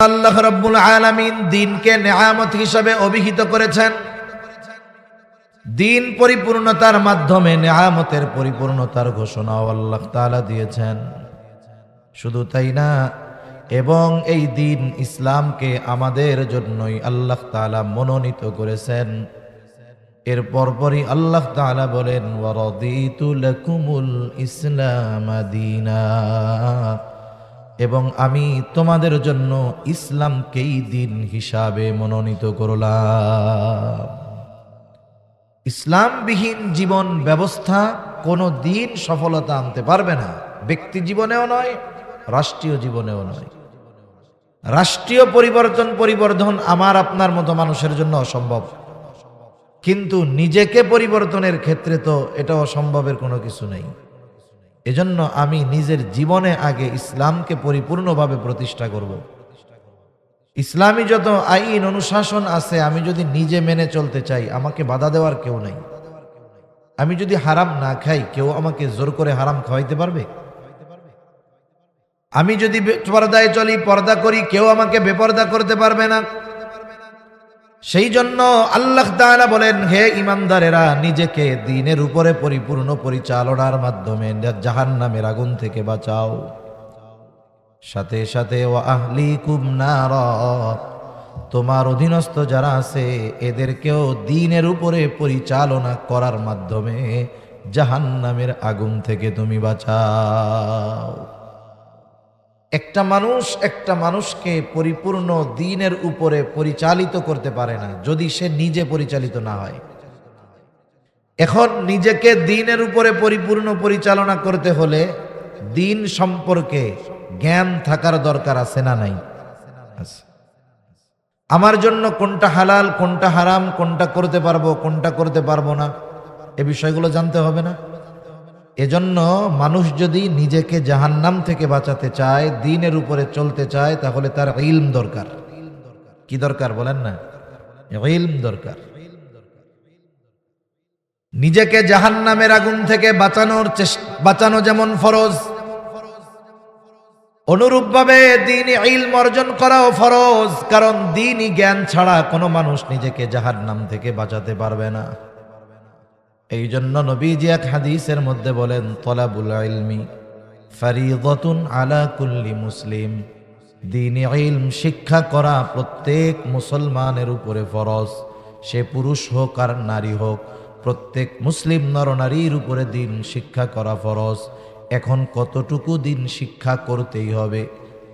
আল্লাহ রাব্বুল আলামিন দিনকে নেয়ামত হিসাবে অভিহিত করেছেন। দিন পরিপূর্ণতার মাধ্যমে নেয়ামতের পরিপূর্ণতার ঘোষণাও আল্লাহ তাআলা দিয়েছেন। শুধু তাই না, এবং এই দিন ইসলামকে আমাদের জন্যই আল্লাহ তাআলা মনোনীত করেছেন। এর পরপরই আল্লাহ তাআলা বলেন, ওয়ারাদিতু লাকুমুল ইসলাম দীনা, এবং আমি তোমাদের জন্য ইসলামকেই দিন হিসাবে মনোনীত করলাম। ইসলামবিহীন জীবন ব্যবস্থা কোনো দিন সফলতা আনতে পারবে না, ব্যক্তি জীবনেও নয়, রাষ্ট্রীয় জীবনেও নয়। রাষ্ট্রীয় পরিবর্ধন আমার আপনার মতো মানুষের জন্য অসম্ভব, কিন্তু নিজেকে পরিবর্তনের ক্ষেত্রে তো এটা অসম্ভবের কোনো কিছু নেই। এজন্য আমি নিজের জীবনে আগে ইসলামকে পরিপূর্ণভাবে প্রতিষ্ঠা করব। ইসলামী যত আইন অনুশাসন আছে, আমি যদি নিজে মেনে চলতে চাই, আমাকে বাধা দেওয়ার কেউ নাই। আমি যদি হারাম না খাই, কেউ আমাকে জোর করে হারাম খাওয়াইতে পারবে? আমি যদি পর্দায় চলি, পর্দা করি, কেউ আমাকে বেপর্দা করতে পারবে না। সেই জন্য আল্লাহ তাআলা বলেন, হে ঈমানদারেরা, নিজেকে দ্বীনের উপরে পরিপূর্ণ পরিচালনার মাধ্যমে জাহান্নামের আগুন থেকে বাঁচাও। সাথে সাথে ওয়া আহলিকুম নারা, তোমার অধীনস্থ যারা আছে এদেরকেও দ্বীনের উপরে পরিচালনা করার মাধ্যমে জাহান্নামের আগুন থেকে তুমি বাঁচাও। একটা মানুষকে পরিপূর্ণ দ্বীনের উপরে পরিচালিত করতে পারে না যদি সে নিজে পরিচালিত না হয়। এখন নিজেকে দ্বীনের উপরে পরিপূর্ণ পরিচালনা করতে হলে দ্বীন সম্পর্কে জ্ঞান থাকার দরকার আছে না নাই? আমার জন্য কোনটা হালাল, কোনটা হারাম, কোনটা করতে পারবো, কোনটা করতে পারবো না, এ বিষয়গুলো জানতে হবে না? এজন্য মানুষ যদি নিজেকে জাহান্নাম থেকে বাঁচাতে চায়, দ্বীনের উপরে চলতে চায়, তাহলে তার ইলম দরকার। কি দরকার বলেন না? ইলম দরকার। নিজেকে জাহান্নামের আগুন থেকে বাঁচানো যেমন ফরজ, অনুরূপভাবে দ্বীনি ইলম অর্জন করাও ফরজ। কারণ দ্বীনি জ্ঞান ছাড়া কোনো মানুষ নিজেকে জাহান্নাম থেকে বাঁচাতে পারবে না। এই জন্য নবীজি এক হাদিসের মধ্যে বলেন, তলাবুল ইলমি ফারিদাতুন আলা কুল্লি মুসলিম, দ্বীনি ইলম শিক্ষা করা প্রত্যেক মুসলমানের উপরে ফরজ। সে পুরুষ হোক আর নারী হোক, প্রত্যেক মুসলিম নরনারীর উপরে দ্বীন শিক্ষা করা ফরজ। এখন কতটুকু দ্বীন শিক্ষা করতেই হবে,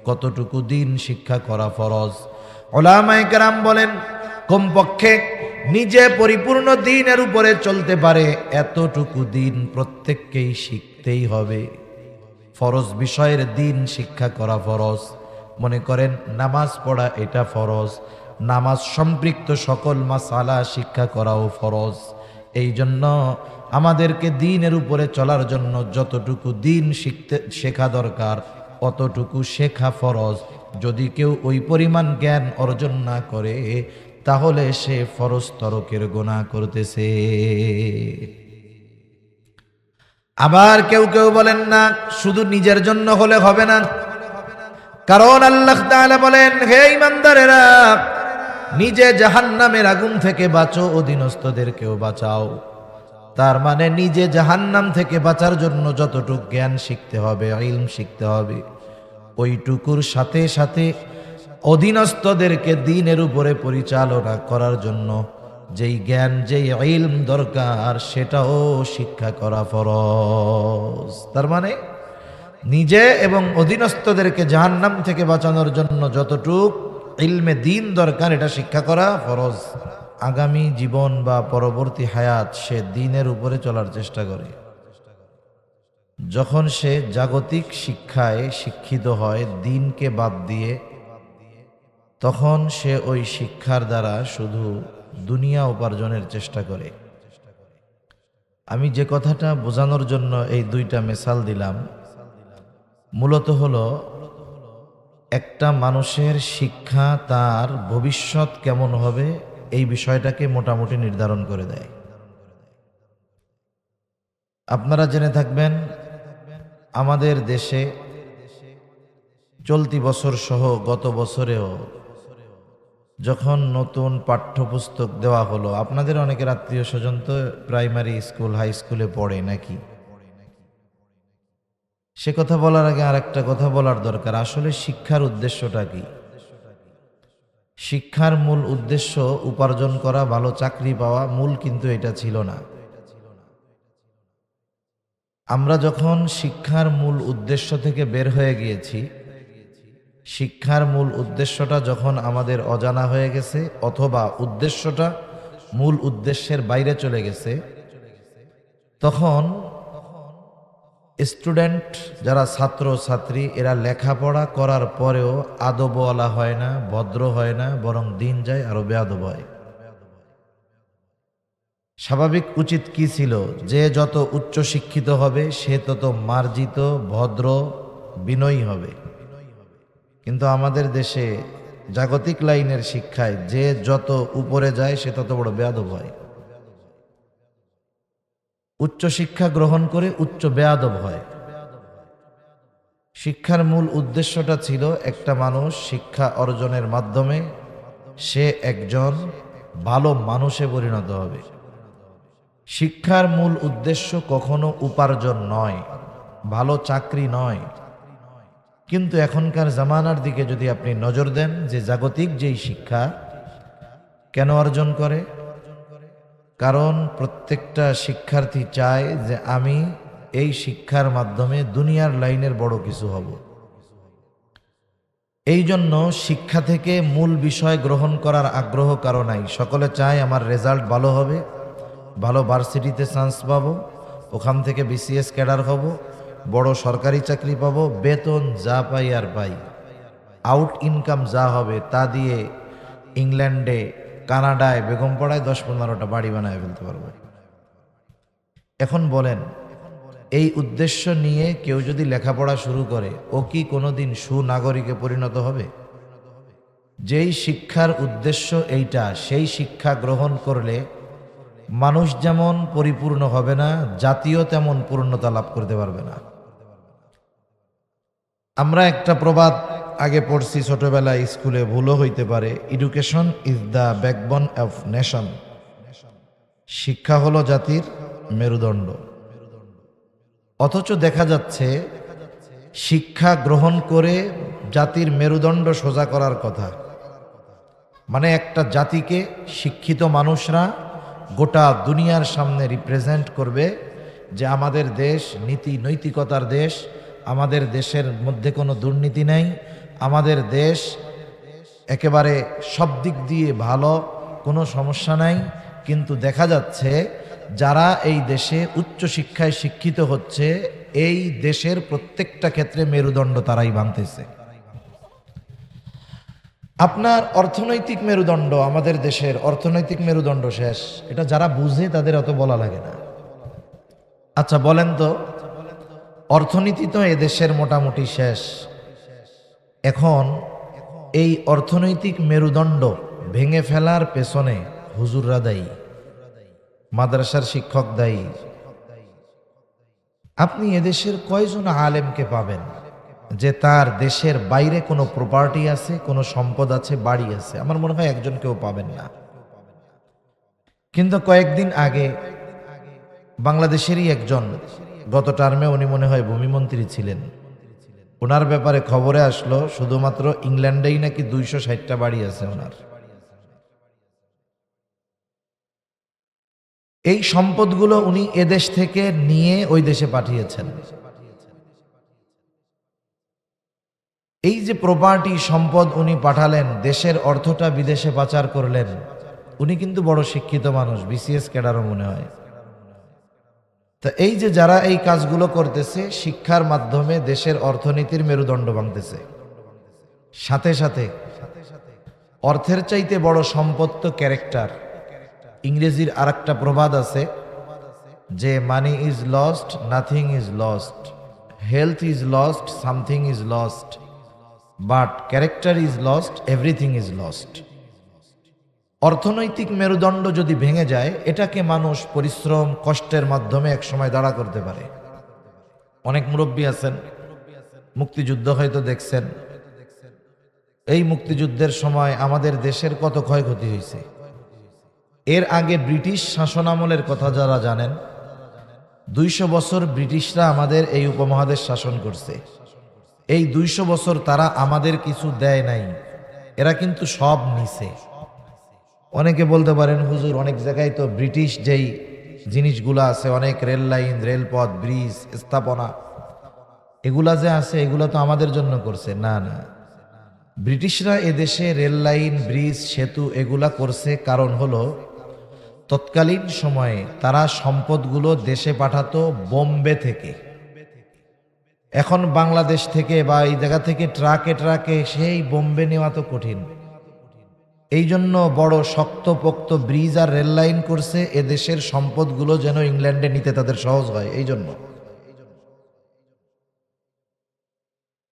কতটুকু দ্বীন শিক্ষা করা ফরজ? উলামায়ে কেরাম বলেন, কমপক্ষে নিজে পরিপূর্ণ দ্বীনের উপরে চলতে পারে এতটুকু দ্বীন প্রত্যেককেই শিখতেই হবে। ফরজ বিষয়ের দ্বীন শিক্ষা করা ফরজ। মনে করেন নামাজ পড়া, এটা ফরজ। নামাজ সম্পৃক্ত সকল মাসালা শিক্ষা করাও ফরজ। এই জন্য আমাদেরকে দ্বীনের উপরে চলার জন্য যতটুকু দ্বীন শেখা দরকার অতটুকু শেখা ফরজ। যদি কেউ ওই পরিমাণ জ্ঞান অর্জন না করে, তাহলে সে ফরজ তরকের গুনাহ করতেছে। আবার কেউ কেউ বলেন, না, শুধু নিজের জন্য হলে হবে না। কারণ আল্লাহ তাআলা বলেন, হে ঈমানদারেরা, নিজে জাহান্নামের আগুন থেকে বাঁচো, অধীনস্থদেরকেও বাঁচাও। তার মানে নিজে জাহান্নাম থেকে বাঁচার জন্য যতটুকু জ্ঞান শিখতে হবে, ইলম শিখতে হবে, ওইটুকুর সাথে সাথে অধীনস্থদেরকে দ্বীনের উপরে পরিচালনা করার জন্য যেই জ্ঞান, যেই ইলম দরকার, সেটাও শিক্ষা করা ফরজ। তার মানে নিজে এবং অধীনস্থদেরকে জাহান্নাম থেকে বাঁচানোর জন্য যতটুক ইলমে দ্বীন দরকার, এটা শিক্ষা করা ফরজ। আগামী জীবন বা পরবর্তী হায়াত সে দ্বীনের উপরে চলার চেষ্টা করে। যখন সে জাগতিক শিক্ষায় শিক্ষিত হয় দ্বীনকে বাদ দিয়ে, তখন সে ওই শিক্ষার দ্বারা শুধু দুনিয়া উপার্জনের চেষ্টা করে। আমি যে কথাটা বোঝানোর জন্য এই দুইটা মিসাল দিলাম, মূলত হলো একটা মানুষের শিক্ষা তার ভবিষ্যৎ কেমন হবে এই বিষয়টাকে মোটামুটি নির্ধারণ করে দেয়। আপনারা জেনে থাকবেন, আমাদের দেশে চলতি বছর সহ গত বছরেও যখন নতুন পাঠ্যপুস্তক দেওয়া হলো, আপনাদের অনেকের আত্মীয় স্বজন তো প্রাইমারি স্কুল হাই স্কুলে পড়ে নাকি? সে কথা বলার আগে আর একটা কথা বলার দরকার, আসলে শিক্ষার উদ্দেশ্যটা কি? শিক্ষার মূল উদ্দেশ্য উপার্জন করা, ভালো চাকরি পাওয়া, মূল কিন্তু এটা ছিল না। আমরা যখন শিক্ষার মূল উদ্দেশ্য থেকে বের হয়ে গিয়েছি, শিক্ষার মূল উদ্দেশ্যটা যখন আমাদের অজানা হয়ে গেছে অথবা উদ্দেশ্যটা মূল উদ্দেশ্যের বাইরে চলে গেছে, তখন স্টুডেন্ট যারা ছাত্র ছাত্রী এরা লেখাপড়া করার পরেও আদবওয়ালা হয় না, ভদ্র হয় না, বরং দিন যায় আরো বেয়াদব হয়। স্বাভাবিক উচিত কি ছিল? যে যত উচ্চ শিক্ষিত হবে সে তত মার্জিত, ভদ্র, বিনয়ী হবে। কিন্তু আমাদের দেশে জাগতিক লাইনের শিক্ষায় যে যত উপরে যায় সে তত বড় বেয়াদব হয়। উচ্চ শিক্ষা গ্রহণ করে উচ্চ বেয়াদব হয়। শিক্ষার মূল উদ্দেশ্যটা ছিল একটা মানুষ শিক্ষা অর্জনের মাধ্যমে সে একজন ভালো মানুষে পরিণত হবে। শিক্ষার মূল উদ্দেশ্য কখনো উপার্জন নয়, ভালো চাকরি নয়। কিন্তু এখনকার জামানার দিকে যদি আপনি নজর দেন, যে জাগতিক যেই শিক্ষা কেন অর্জন করে? কারণ প্রত্যেকটা শিক্ষার্থী চায় যে আমি এই শিক্ষার মাধ্যমে দুনিয়ার লাইনের বড় কিছু হব। এই জন্য শিক্ষা থেকে মূল বিষয় গ্রহণ করার আগ্রহ কারো নাই। সকলে চায় আমার রেজাল্ট ভালো হবে, ভালো ভার্সিটিতে চান্স পাবো, ওখান থেকে বিসিএস ক্যাডার হব, বড় সরকারি চাকরি পাবো, বেতন যা পাই আর পাই, আউট ইনকাম যা হবে তা দিয়ে ইংল্যান্ডে, কানাডায়, বেগমপাড়ায় 10-15টা বাড়ি বানায় ফেলতে পারবো। এখন বলেন, এই উদ্দেশ্য নিয়ে কেউ যদি লেখাপড়া শুরু করে, ও কি কোনোদিন সুনাগরিকে পরিণত হবে? যেই শিক্ষার উদ্দেশ্য এইটা, সেই শিক্ষা গ্রহণ করলে মানুষ যেমন পরিপূর্ণ হবে না, জাতিও তেমন পূর্ণতা লাভ করতে পারবে না। আমরা একটা প্রবাদ আগে পড়ছি ছোটবেলায় স্কুলে, ভুলও হইতে পারে, education is the backbone of nation. শিক্ষা হলো জাতির মেরুদণ্ড। অথচ দেখা যাচ্ছে শিক্ষা গ্রহণ করে জাতির মেরুদণ্ড সোজা করার কথা। মানে একটা জাতিকে শিক্ষিত মানুষরা গোটা দুনিয়ার সামনে রিপ্রেজেন্ট করবে যে আমাদের দেশ নীতি নৈতিকতার দেশ, আমাদের দেশের মধ্যে কোনো দুর্নীতি নাই, আমাদের দেশ একেবারে সব দিক দিয়ে ভালো, কোনো সমস্যা নাই। কিন্তু দেখা যাচ্ছে যারা এই দেশে উচ্চ শিক্ষায় শিক্ষিত হচ্ছে, এই দেশের প্রত্যেকটা ক্ষেত্রে মেরুদণ্ড তারাই ভাঙতেছে। আপনার অর্থনৈতিক মেরুদণ্ড, আমাদের দেশের অর্থনৈতিক মেরুদণ্ড শেষ, এটা যারা বুঝে তাদের অত বলা লাগে না। আচ্ছা বলেন তো, অর্থনীতি তো এদেশের মোটামুটি শেষ। এখন এই অর্থনৈতিক মেরুদণ্ড ভেঙে ফেলার পেছনে হুজুররা দায়ী, মাদ্রাসার শিক্ষক দায়ী। আপনি এদেশের কয়জন আলেমকে পাবেন যে তার দেশের বাইরে কোনো প্রপার্টি আছে, কোনো সম্পদ আছে, বাড়ি আছে? আমার মনে হয় একজন কেউ পাবেন না। কিন্তু কয়েকদিন আগে বাংলাদেশেরই একজন, গত টার্মে উনি মনে হয় ভূমিমন্ত্রী ছিলেন, ওনার ব্যাপারে খবরে আসলো শুধুমাত্র ইংল্যান্ডেই নাকি 260টা বাড়ি আছে ওনার। এই সম্পদগুলো উনি এদেশ থেকে নিয়ে ওই দেশে পাঠিয়েছেন। এই যে প্রপার্টি সম্পদ উনি পাঠালেন, দেশের অর্থটা বিদেশে পাচার করলেন। উনি কিন্তু বড় শিক্ষিত মানুষ, বিসিএস ক্যাডারও মনে হয়। তা এই যে যারা এই কাজগুলো করতেছে, শিক্ষার মাধ্যমে দেশের অর্থনীতির মেরুদণ্ড ভাঙতেছে। সাথে সাথে অর্থের চাইতে বড় সম্পদ তো ক্যারেক্টার। ইংরেজির আরেকটা প্রবাদ আছে যে money is lost, nothing is lost, health is lost, something is lost, but character is lost, everything is lost. অর্থনৈতিক মেরুদণ্ড যদি ভেঙে যায়, এটাকে মানুষ পরিশ্রম কষ্টের মাধ্যমে একসময় দাঁড়া করতে পারে। অনেক মুরব্বী আছেন, মুক্তিযুদ্ধ হয়তো দেখছেন, এই মুক্তিযুদ্ধের সময় আমাদের দেশের কত ক্ষয়ক্ষতি হয়েছে। এর আগে ব্রিটিশ শাসনামলের কথা যারা জানেন, 200 বছর ব্রিটিশরা আমাদের এই উপমহাদেশ শাসন করছে। এই 200 বছর তারা আমাদের কিছু দেয় নাই, এরা কিন্তু সব নিছে। অনেকে বলতে পারেন, হুজুর অনেক জায়গায় তো ব্রিটিশ যেই জিনিসগুলো আছে, অনেক রেল লাইন, রেলপথ, ব্রিজ, স্থাপনা, এগুলা যে আছে এগুলো তো আমাদের জন্য করছে। না না, ব্রিটিশরা এদেশে রেল লাইন, ব্রিজ, সেতু এগুলা করছে কারণ হলো তৎকালীন সময়ে তারা সম্পদগুলো দেশে পাঠাতো বোম্বে থেকে। এখন বাংলাদেশ থেকে বা এই জায়গা থেকে ট্রাকে ট্রাকে সেই বোম্বে নেওয়া তো কঠিন। এই জন্য বড় শক্তপোক্ত ব্রিজ আর রেল লাইন করছে, এদেশের সম্পদগুলো যেন ইংল্যান্ডে নিতে তাদের সহজ হয়। এই জন্য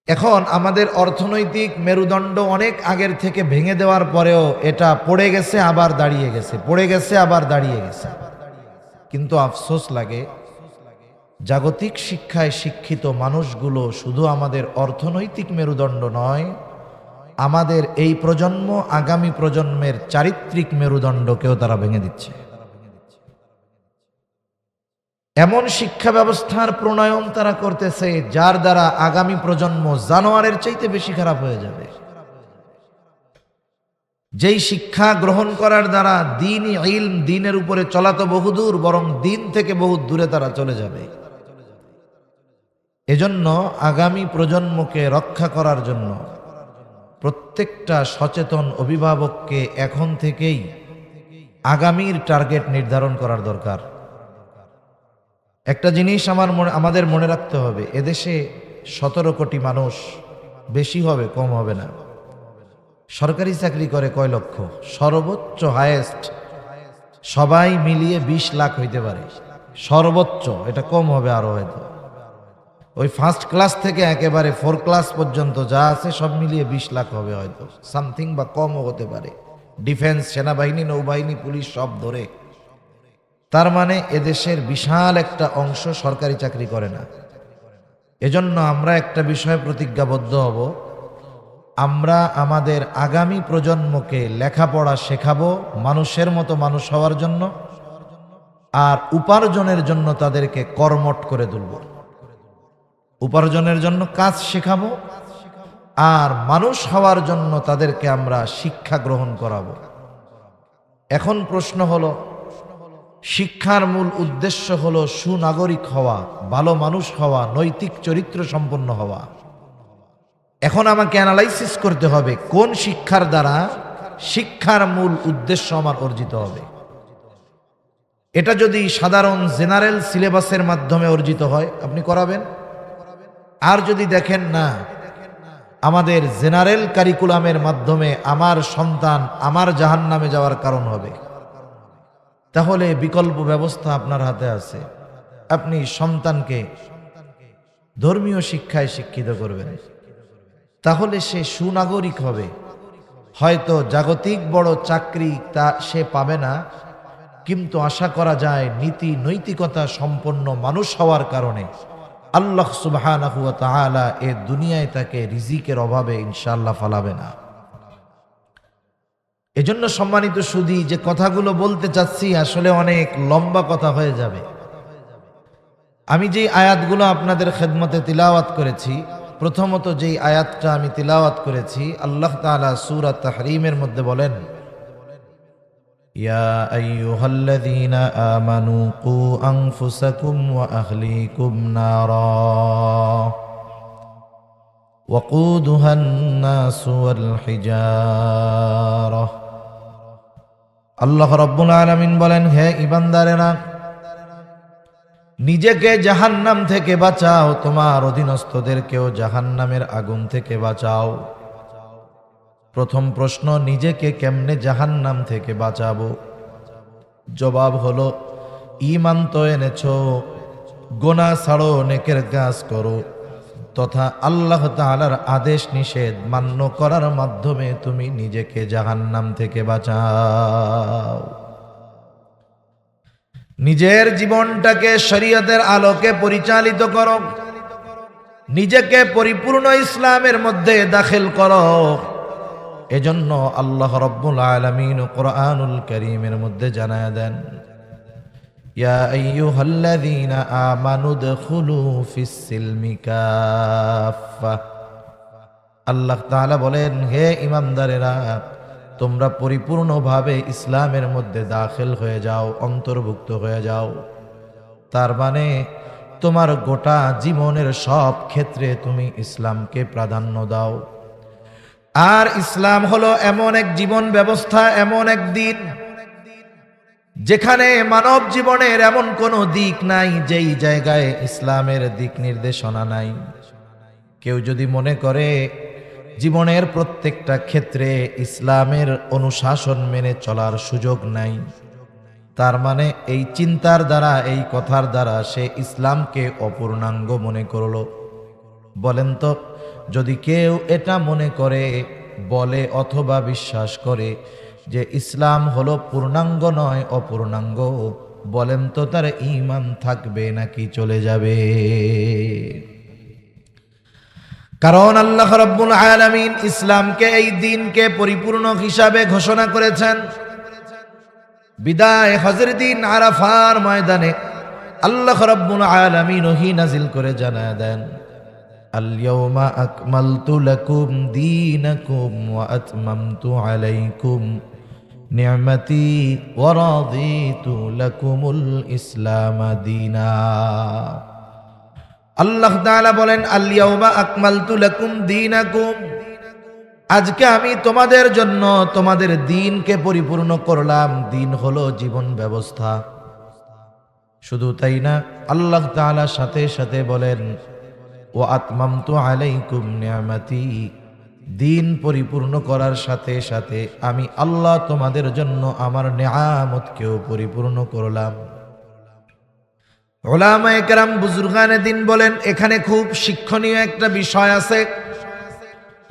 এখন আমাদের অর্থনৈতিক মেরুদণ্ড অনেক আগের থেকে ভেঙে দেওয়ার পরেও এটা পড়ে গেছে আবার দাঁড়িয়ে গেছে, পড়ে গেছে আবার দাঁড়িয়ে গেছে। কিন্তু আফসোস লাগে, জাগতিক শিক্ষায় শিক্ষিত মানুষগুলো শুধু আমাদের অর্থনৈতিক মেরুদণ্ড নয়, আমাদের এই প্রজন্ম আগামী প্রজন্মের চারিত্রিক মেরুদণ্ডকেও তারা ভেঙে দিচ্ছে। এমন শিক্ষা ব্যবস্থার প্রণয়ন তারা করতেছে যার দ্বারা আগামী প্রজন্ম জানোয়ারের চাইতে বেশি খারাপ হয়ে যাবে। যেই শিক্ষা গ্রহণ করার দ্বারা দ্বীনি ইলম, দ্বীনের উপরে চলা তো বহুদূর, বরং দ্বীন থেকে বহু দূরে তারা চলে যাবে। এজন্য আগামী প্রজন্মকে রক্ষা করার জন্য প্রত্যেকটা সচেতন অভিভাবককে এখন থেকেই আগামীর টার্গেট নির্ধারণ করার দরকার। একটা জিনিস আমাদের মনে রাখতে হবে, এদেশে 17 কোটি মানুষ, বেশি হবে কম হবে না। সরকারি চাকরি করে কয় লক্ষ? সর্বোচ্চ হায়েস্ট সবাই মিলিয়ে 20 লাখ হইতে পারে সর্বোচ্চ, এটা কম হবে আরো হয়তো। ওই ফার্স্ট ক্লাস থেকে একেবারে 4 ক্লাস পর্যন্ত যা আছে সব মিলিয়ে 20 লাখ হবে হয়তো, সামথিং বা কমও হতে পারে, ডিফেন্স, সেনাবাহিনী, নৌবাহিনী, পুলিশ সব ধরে। তার মানে এদেশের বিশাল একটা অংশ সরকারি চাকরি করে না। এজন্য আমরা একটা বিষয়ে প্রতিজ্ঞাবদ্ধ হব, আমরা আমাদের আগামী প্রজন্মকে লেখাপড়া শেখাবো মানুষের মতো মানুষ হওয়ার জন্য, আর উপার্জনের জন্য তাদেরকে কর্মঠ করে তুলব। উপার্জনের জন্য কাজ শেখাবো, আর মানুষ হওয়ার জন্য তাদেরকে আমরা শিক্ষা গ্রহণ করাবো। এখন প্রশ্ন হলো, শিক্ষার মূল উদ্দেশ্য হলো সুনাগরিক হওয়া, ভালো মানুষ হওয়া, নৈতিক চরিত্র সম্পন্ন হওয়া। এখন আমাকে অ্যানালাইসিস করতে হবে কোন শিক্ষার দ্বারা শিক্ষার মূল উদ্দেশ্য আমার অর্জিত হবে। এটা যদি সাধারণ জেনারেল সিলেবাসের মাধ্যমে অর্জিত হয় আপনি করাবেন, আর যদি দেখেন না আমাদের জেনারেল কারিকুলামের মাধ্যমে আমার সন্তান আমার জাহান্নামে যাওয়ার কারণ হবে, তাহলে বিকল্প ব্যবস্থা আপনার হাতে আছে। আপনি সন্তানকে ধর্মীয় শিক্ষায় শিক্ষিত করবেন, তাহলে সে সুনাগরিক হবে। হয়তো জাগতিক বড় চাকরি তা সে পাবে না, কিন্তু আশা করা যায় নীতি নৈতিকতা সম্পন্ন মানুষ হওয়ার কারণে আল্লাহ সুবহানাহু ওয়া তাআলা এ দুনিয়ায় তাকে রিজিকের অভাবে ইনশাআল্লাহ ফালাবে না। এজন্য সম্মানিত সুধী, যে কথাগুলো বলতে চাচ্ছি আসলে অনেক লম্বা কথা হয়ে যাবে। আমি যেই আয়াতগুলো আপনাদের খেদমতে তিলাওয়াত করেছি, প্রথমত যেই আয়াতটা আমি তিলাওয়াত করেছি, আল্লাহ তাআলা সূরা তাহরীমের মধ্যে বলেন, ইয়া আইয়ুহাল্লাযীনা আমানু কু আনফুসাকুম ওয়া আহলিকুম নারা ওয়াকুদুহান নাসু ওয়াল হিজারা। আল্লাহ রাব্বুল আলামিন বলেন, হে ঈমানদারেরা, নিজেকে জাহান্নাম থেকে বাঁচাও, তোমার অধীনস্থদেরকেও জাহান্নামের আগুন থেকে বাঁচাও। প্রথম প্রশ্ন, নিজেকে কেমনে জাহান্নাম থেকে বাঁচাবো? জবাব হলো, ঈমান তো এনেছো, গুনাহ ছাড়ো, নেকের কাজ করো, তথা আল্লাহ তাআলার আদেশ নিষেধ মান্য করার মাধ্যমে তুমি নিজেকে জাহান্নাম থেকে বাঁচাও। নিজের জীবনটাকে শরীয়তের আলোকে পরিচালিত করো, নিজেকে পরিপূর্ণ ইসলামের মধ্যে দাখিল করো, এজন্য আল্লাহ রাব্বুল আলামিন কোরআনুল কারীমের মধ্যে জানায়া দেন, ইয়া আইয়ুহাল্লাযীনা আমানু দুখুলু ফিস সিলমি কাফা। আল্লাহ তাআলা বলেন, হে ঈমানদারেরা, তোমরা পরিপূর্ণভাবে ইসলামের মধ্যে দাখিল হয়ে যাও, অন্তর্ভুক্ত হয়ে যাও। তার মানে তোমার গোটা জীবনের সব ক্ষেত্রে তুমি ইসলামকে প্রাধান্য দাও। আর ইসলাম হলো এমন এক জীবন ব্যবস্থা, এমন এক দিন যেখানে মানব জীবনের এমন কোনো দিক নাই যেই জায়গায় ইসলামের দিক নির্দেশনা নাই। কেউ যদি মনে করে জীবনের প্রত্যেকটা ক্ষেত্রে ইসলামের অনুশাসন মেনে চলার সুযোগ নাই, তার মানে এই চিন্তার দ্বারা, এই কথার দ্বারা সে ইসলামকে অপূর্ণাঙ্গ মনে করল। বলেন তো, যদি কেউ এটা মনে করে, বলে অথবা বিশ্বাস করে যে ইসলাম হলো পূর্ণাঙ্গ নয়, অপূর্ণাঙ্গ, বলেন তো তার ঈমান থাকবে নাকি চলে যাবে? কারণ আল্লাহ রাব্বুল আলামিন ইসলামকে, এই দ্বীনকে পরিপূর্ণ হিসাবে ঘোষণা করেছেন। বিদায় হজের দিন আরাফার ময়দানে আল্লাহ রাব্বুল আলামিন ওহী নাজিল করে জানায় দেন, আল-ইয়াওমা আকমালতু লাকুম দীনাকুম ওয়া আতমামতু আলাইকুম নি'মাতি ওয়া রাদিতু লাকুমুল ইসলাম দীনা। আল্লাহ তাআলা বলেন, আল-ইয়াওমা আকমালতু লাকুম দীনাকুম, আজকে আমি তোমাদের জন্য তোমাদের দ্বীনকে পরিপূর্ণ করলাম। দ্বীন হলো জীবন ব্যবস্থা। শুধু তাই না, আল্লাহ তাআলা সাথে সাথে বলেন, ওয়া আতমামতু আলাইকুম নি'মাতি, দ্বীন পরিপূর্ণ করার সাথে সাথে আমি আল্লাহ তোমাদের জন্য আমার নিয়ামতকেও পরিপূর্ণ করলাম। উলামায়ে কেরাম, বুজুর্গানে দ্বীন বলেন, এখানে খুব শিক্ষণীয় একটা বিষয় আছে।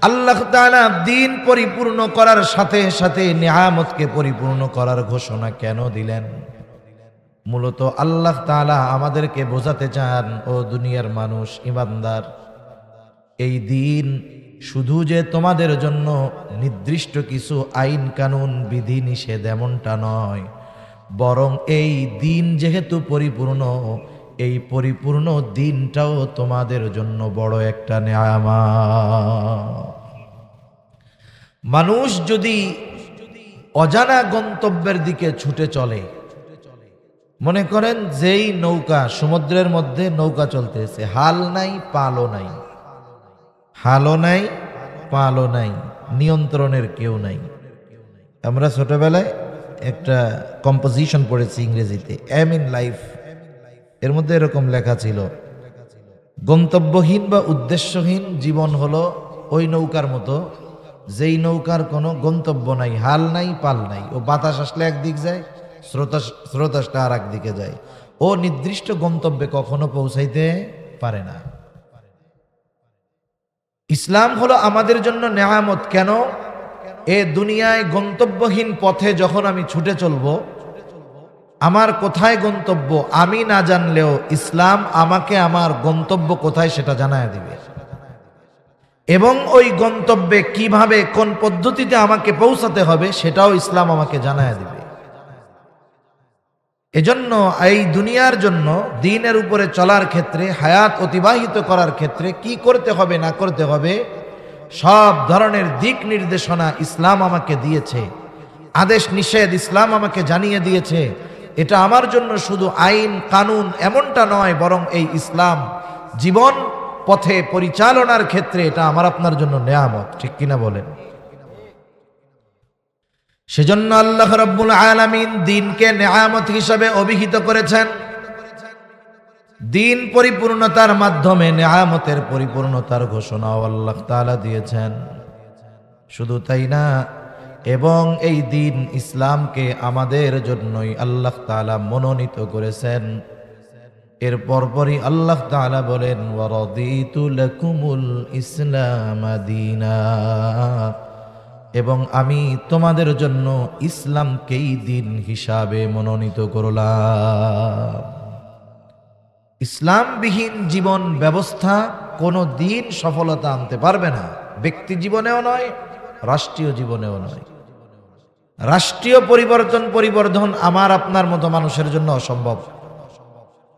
আল্লাহ তাআলা দ্বীন পরিপূর্ণ করার সাথে সাথে নিয়ামতকে পরিপূর্ণ করার ঘোষণা কেন দিলেন? মূলত আল্লাহ তাআলা আমাদেরকে বোঝাতে চান, ও দুনিয়ার মানুষ, ঈমানদার, এই দ্বীন শুধু যে তোমাদের জন্য নির্দিষ্ট কিছু আইন কানুন বিধি নিষেধ এমনটা নয়, বরং এই দ্বীন যেহেতু পরিপূর্ণ, এই পরিপূর্ণ দ্বীনটাও তোমাদের জন্য বড় একটা নিয়ামত। মানুষ যদি অজানা গন্তব্যের দিকে ছুটে চলে, মনে করেন যেই নৌকা, সমুদ্রের মধ্যে নৌকা চলতেছে, হাল নাই পালও নাই, হালও নাই পালও নাই, নিয়ন্ত্রণের কেউ নাই। আমরা ছোটবেলায় একটা কম্পোজিশন পড়েছি ইংরেজিতে, এম ইন লাইফ, এর মধ্যে এরকম লেখা ছিল, গন্তব্যহীন বা উদ্দেশ্যহীন জীবন হলো ওই নৌকার মতো, যেই নৌকার কোনো গন্তব্য নাই, হাল নাই পাল নাই। ও বাতাস আসলে একদিক যায়, স্রোতাসটা আর একদিকে যায়, ও নির্দিষ্ট গন্তব্যে কখনো পৌঁছাইতে পারে না। ইসলাম হলো আমাদের জন্য নেয়ামত। কেন? এ দুনিয়ায় গন্তব্যহীন পথে যখন আমি ছুটে চলবো, আমার কোথায় গন্তব্য আমি না জানলেও ইসলাম আমাকে আমার গন্তব্য কোথায় সেটা জানায় দিবে, এবং ওই গন্তব্যে কিভাবে, কোন পদ্ধতিতে আমাকে পৌঁছাতে হবে সেটাও ইসলাম আমাকে জানায় দিবে। এজন্য এই দুনিয়ার জন্য, দ্বীনের উপরে চলার ক্ষেত্রে, হায়াত অতিবাহিত করার ক্ষেত্রে কি করতে হবে না করতে হবে, সব ধরনের দিক নির্দেশনা ইসলাম আমাকে দিয়েছে। আদেশ নিষেধ ইসলাম আমাকে জানিয়ে দিয়েছে। এটা আমার জন্য শুধু আইন কানুন এমনটা নয়, বরং এই ইসলাম জীবন পথে পরিচালনার ক্ষেত্রে এটা আমার আপনার জন্য নেয়ামত। ঠিক কিনা বলেন? সেজন্য আল্লাহ রাব্বুল আলামিন দ্বীনকে নেয়ামত হিসাবে অভিহিত করেছেন। দ্বীন পরিপূর্ণতার মাধ্যমে নেয়ামতের পরিপূর্ণতার ঘোষণাও আল্লাহ তাআলা দিয়েছেন। শুধু তাই না, এবং এই দ্বীন ইসলামকে আমাদের জন্যই আল্লাহ তাআলা মনোনীত করেছেন। এর পরপরই আল্লাহ তাআলা বলেন, ওয়া রাদিতু লাকুমুল ইসলাম দীনা, এবং আমি তোমাদের জন্য ইসলামকেই দ্বীন হিসাবে মনোনীত করলাম। ইসলামবিহীন জীবন ব্যবস্থা কোনো দিন সফলতা আনতে পারবে না, ব্যক্তি জীবনেও নয়, রাষ্ট্রীয় জীবনেও নয়। রাষ্ট্রীয় পরিবর্তন আমার আপনার মতো মানুষের জন্য অসম্ভব,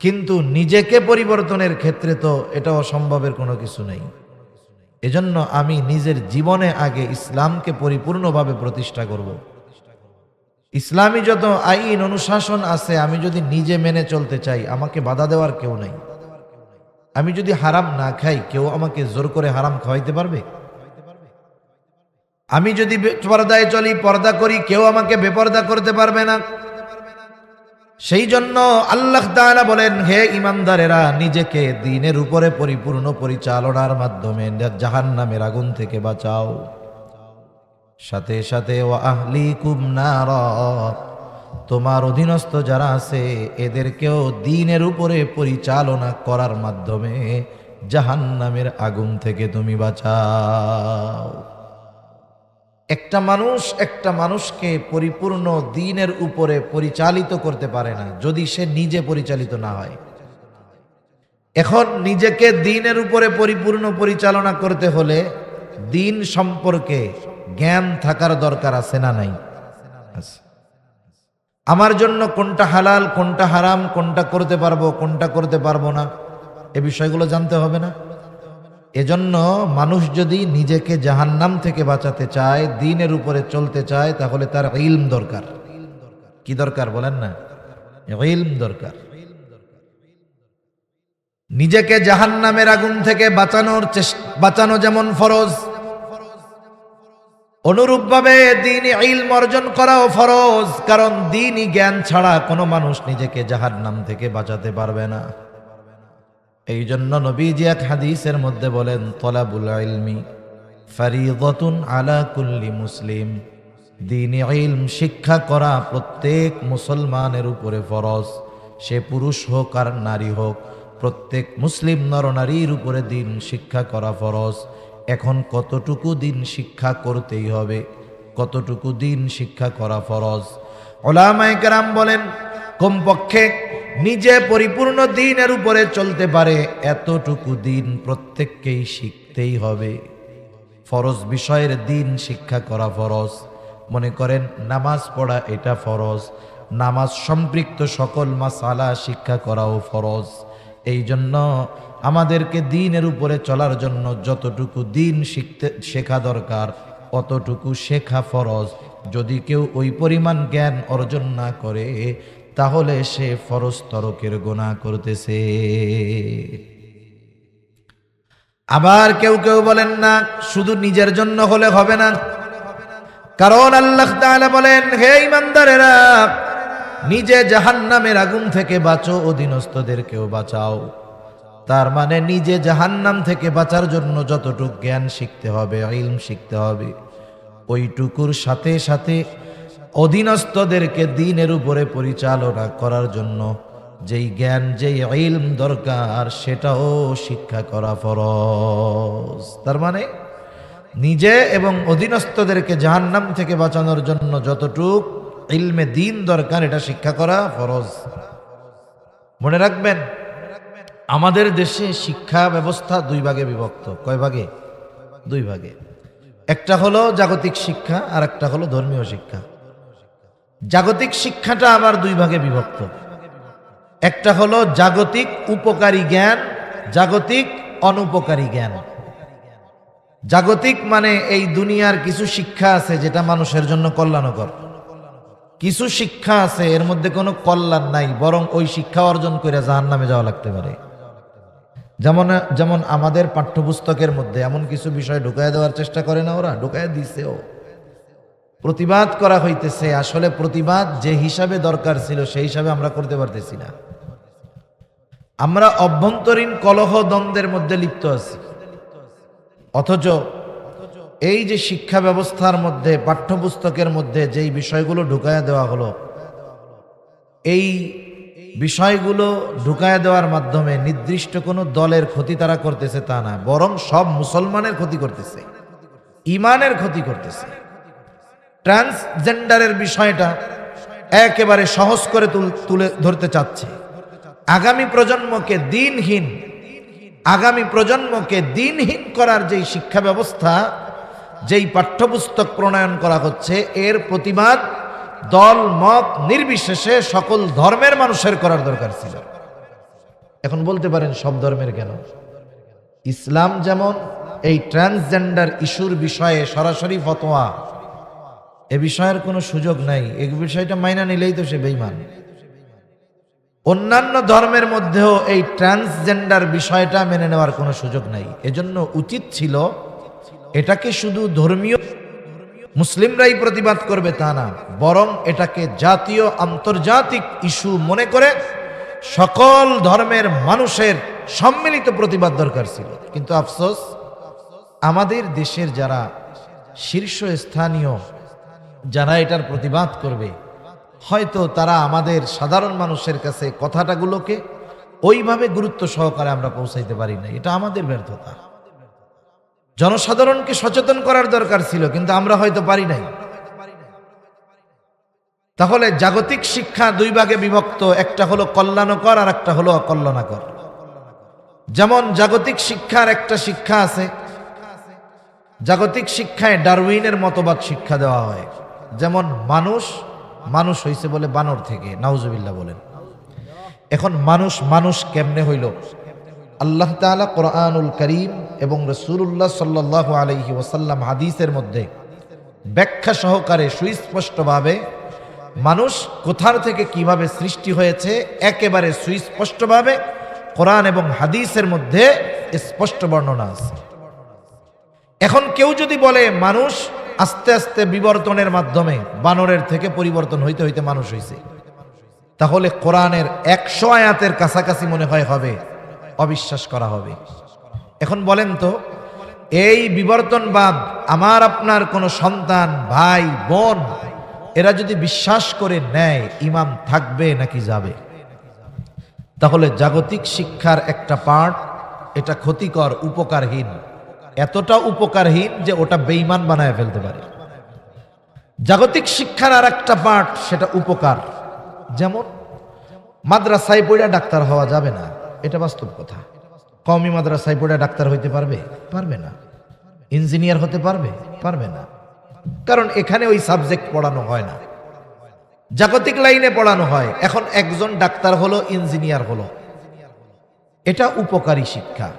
কিন্তু নিজেকে পরিবর্তনের ক্ষেত্রে তো এটা অসম্ভবের কোনো কিছু নেই। এজন্য আমি নিজের জীবনে আগে ইসলামকে পরিপূর্ণভাবে প্রতিষ্ঠা করব। ইসলামী যত আইন অনুশাসন আছে আমি যদি নিজে মেনে চলতে চাই, আমাকে বাধা দেওয়ার কেউ নাই। আমি যদি হারাম না খাই, কেউ আমাকে জোর করে হারাম খাওয়াইতে পারবে? আমি যদি পর্দায় চলি, পর্দা করি, কেউ আমাকে বেপর্দা করতে পারবে না। সেই জন্য আল্লাহ তাআলা বলেন, হে ঈমানদারেরা, নিজেকে দ্বীনের উপরে পরিপূর্ণ পরিচালনার মাধ্যমে জাহান্নামের আগুন থেকে বাঁচাও। সাথে সাথে ওয়া আহলিকুম নারা, তোমার অধীনস্থ যারা আছে এদেরকেও দ্বীনের উপরে পরিচালনা করার মাধ্যমে জাহান্নামের আগুন থেকে তুমি বাঁচাও। একটা মানুষকে পরিপূর্ণ দ্বীনের উপরে পরিচালিত করতে পারে না যদি সে নিজে পরিচালিত না হয়। এখন নিজেকে দ্বীনের উপরে পরিপূর্ণ পরিচালনা করতে হলে দ্বীন সম্পর্কে জ্ঞান থাকার দরকার আছে না নাই? আমার জন্য কোনটা হালাল, কোনটা হারাম, কোনটা করতে পারবো, কোনটা করতে পারবো না, এ বিষয়গুলো জানতে হবে না? এজন্য মানুষ যদি নিজেকে জাহান্নাম থেকে বাঁচাতে চায়, দ্বীনের উপরে চলতে চায়, তাহলে তার ইলম দরকার। কি দরকার বলেন না? ইলম দরকার। নিজেকে জাহান্নামের আগুন থেকে বাঁচানো যেমন ফরজ, অনুরূপভাবে দ্বীনি ইলম অর্জন করাও ফরজ। কারণ দ্বীনি জ্ঞান ছাড়া কোনো মানুষ নিজেকে জাহান্নাম থেকে বাঁচাতে পারবে না। এই জন্য নবীজি এক হাদিসের মধ্যে বলেন, তলাবুল ইলমি ফারিদাতুন আলা কুল্লি মুসলিম, দ্বীনি ইলম শিক্ষা করা প্রত্যেক মুসলমানের উপরে ফরজ। সে পুরুষ হোক আর নারী হোক, প্রত্যেক মুসলিম নরনারীর উপরে দ্বীন শিক্ষা করা ফরজ। এখন কতটুকু দ্বীন শিক্ষা করতেই হবে, কতটুকু দ্বীন শিক্ষা করা ফরজ? উলামায়ে কেরাম বলেন, কমপক্ষে নিজে পরিপূর্ণ দ্বীনের উপরে চলতে পারে এতটুকু দ্বীন প্রত্যেককেই শিখতেই হবে। ফরজ বিষয়ের দ্বীন শিক্ষা করা ফরজ। মনে করেন নামাজ পড়া এটা ফরজ, নামাজ সম্পৃক্ত সকল মাসালা শিক্ষা করাও ফরজ। এই জন্য আমাদেরকে দ্বীনের উপরে চলার জন্য যতটুকু দ্বীন শেখা দরকার অতটুকু শেখা ফরজ। যদি কেউ ওই পরিমাণ জ্ঞান অর্জন না করে তাহলে সে ফরজ তরকের গুনাহ করতেছে। আবার কেউ কেউ বলেন না, শুধু নিজের জন্য হলে হবে না। কারণ আল্লাহ তাআলা বলেন, হে ঈমানদারেরা, নিজে জাহান্নামের আগুন থেকে বাঁচো, অধীনস্থদেরকেও বাঁচাও। তার মানে নিজে জাহান্নাম থেকে বাঁচার জন্য যতটুকু জ্ঞান শিখতে হবে, ইলম শিখতে হবে, ওইটুকুর সাথে সাথে অধীনস্থদেরকে দ্বীনের উপরে পরিচালনা করার জন্য যেই জ্ঞান, যেই ইলম দরকার সেটাও শিক্ষা করা ফরজ। তার মানে নিজে এবং অধীনস্থদেরকে জাহান্নাম থেকে বাঁচানোর জন্য যতটুক ইলমে দ্বীন দরকার এটা শিক্ষা করা ফরজ। মনে রাখবেন, আমাদের দেশে শিক্ষা ব্যবস্থা দুই ভাগে বিভক্ত। কয় ভাগে? দুই ভাগে। একটা হলো জাগতিক শিক্ষা আর একটা হলো ধর্মীয় শিক্ষা। জাগতিক শিক্ষাটা আবার দুই ভাগে বিভক্ত। একটা হলো জাগতিক উপকারী জ্ঞান, জাগতিক অনুপকারী জ্ঞান। জাগতিক মানে এই দুনিয়ার কিছু শিক্ষা আছে যেটা মানুষের জন্য কল্যাণকর, কিছু শিক্ষা আছে এর মধ্যে কোনো কল্যাণ নাই, বরং ওই শিক্ষা অর্জন করে জাহান্নামে যাওয়া লাগতে পারে। যেমন আমাদের পাঠ্যপুস্তকের মধ্যে এমন কিছু বিষয় ঢুকায় দেওয়ার চেষ্টা করে না, ওরা ঢুকায় দিছেও। প্রতিবাদ করা হইতেছে, আসলে প্রতিবাদ যে হিসাবে দরকার ছিল সেই হিসাবে আমরা করতে পারতেছি না। আমরা অভ্যন্তরীণ কলহ দ্বন্দ্বের মধ্যে লিপ্ত আছি, অথচ এই যে শিক্ষা ব্যবস্থার মধ্যে পাঠ্যপুস্তকের মধ্যে যেই বিষয়গুলো ঢুকায় দেওয়া হলো, এই বিষয়গুলো ঢুকায় দেওয়ার মাধ্যমে নির্দিষ্ট কোনো দলের ক্ষতি তারা করতেছে তা না, বরং সব মুসলমানের ক্ষতি করতেছে, ইমানের ক্ষতি করতেছে। ট্রান্সজেন্ডারের বিষয়টা একেবারে সহজ করে তুলে ধরতে চাচ্ছে। আগামী প্রজন্মকে দ্বীনহীন করার যে শিক্ষা ব্যবস্থা, যেই পাঠ্যপুস্তক প্রণয়ন করা হচ্ছে এর প্রতিবাদ দল মত নির্বিশেষে সকল ধর্মের মানুষের করার দরকার ছিল। এখন বলতে পারেন সব ধর্মের কেন? ইসলাম যেমন এই ট্রান্সজেন্ডার ইস্যুর বিষয়ে সরাসরি ফতোয়া, এ বিষয়ের কোনো সুযোগ নাই, এই বিষয়টা মাইনা নিলেই তো সে বেঈমান। অন্যান্য ধর্মের মধ্যেও এই ট্রান্সজেন্ডার বিষয়টা মেনে নেওয়ার কোনো সুযোগ নাই। এজন্য উচিত ছিল এটাকে শুধু ধর্মীয় মুসলিমরাই প্রতিবাদ করবে তা না, বরং এটাকে জাতীয় আন্তর্জাতিক ইস্যু মনে করে সকল ধর্মের মানুষের সম্মিলিত প্রতিবাদ দরকার ছিল। কিন্তু আফসোস, আমাদের দেশের যারা শীর্ষস্থানীয় যারা এটার প্রতিবাদ করবে, হয়তো তারা আমাদের সাধারণ মানুষের কাছে কথাটাগুলোকে ওইভাবে গুরুত্ব সহকারে আমরা পৌঁছাইতে পারি না। এটা আমাদের ব্যর্থতা। জনসাধারণকে সচেতন করার দরকার ছিল, কিন্তু আমরা হয়তো পারি নাই। তাহলে জাগতিক শিক্ষা দুই ভাগে বিভক্ত, একটা হলো কল্যাণকর আর একটা হলো অকল্যাণকর। যেমন জাগতিক শিক্ষার একটা শিক্ষা আছে, জাগতিক শিক্ষায় ডারউইনের মতবাদ শিক্ষা দেওয়া হয়। যেমন মানুষ হইছে বলে বানর থেকে, নাউজুবিল্লাহ বলেন। এখন মানুষ কেমনে হইল? আল্লাহ তাআলা কোরআনুল কারীম এবং রাসূলুল্লাহ সাল্লাল্লাহু আলাইহি ওয়াসাল্লাম হাদিসের মধ্যে ব্যাখ্যা সহকারে সুস্পষ্টভাবে মানুষ কোথার থেকে কিভাবে সৃষ্টি হয়েছে একেবারে সুস্পষ্টভাবে কোরআন এবং হাদিসের মধ্যে স্পষ্ট বর্ণনা আছে। এখন কেউ যদি বলে মানুষ আস্তে আস্তে বিবর্তনের মাধ্যমে বানরের থেকে পরিবর্তন হইতে হইতে মানুষ হইছে, তাহলে কোরআনের 100 আয়াতের কাছাকাছি মনে হয় হবে, অবিশ্বাস করা হবে। এখন বলেন তো, এই বিবর্তনবাদ আমার আপনার কোনো সন্তান, ভাই, বোন এরা যদি বিশ্বাস করে নেয়, ইমান থাকবে নাকি যাবে? তাহলে জাগতিক শিক্ষার একটা পার্ট এটা ক্ষতিকর, উপকারহীন, এতটা উপকারহীন যে ওটা বেঈমান বানায় ফেলতে পারে। জাগতিক শিক্ষার আর একটা পার্ট সেটা উপকার। যেমন মাদ্রাসায় পড়ে ডাক্তার হওয়া যাবে না, এটা বাস্তব কথা। কওমি মাদ্রাসায় পড়ে ডাক্তার হইতে পারবে না। ইঞ্জিনিয়ার হতে পারবে না, কারণ এখানে ওই সাবজেক্ট পড়ানো হয় না, জাগতিক লাইনে পড়ানো হয়। এখন একজন ডাক্তার হলো, ইঞ্জিনিয়ার হলো, এটা উপকারী শিক্ষা।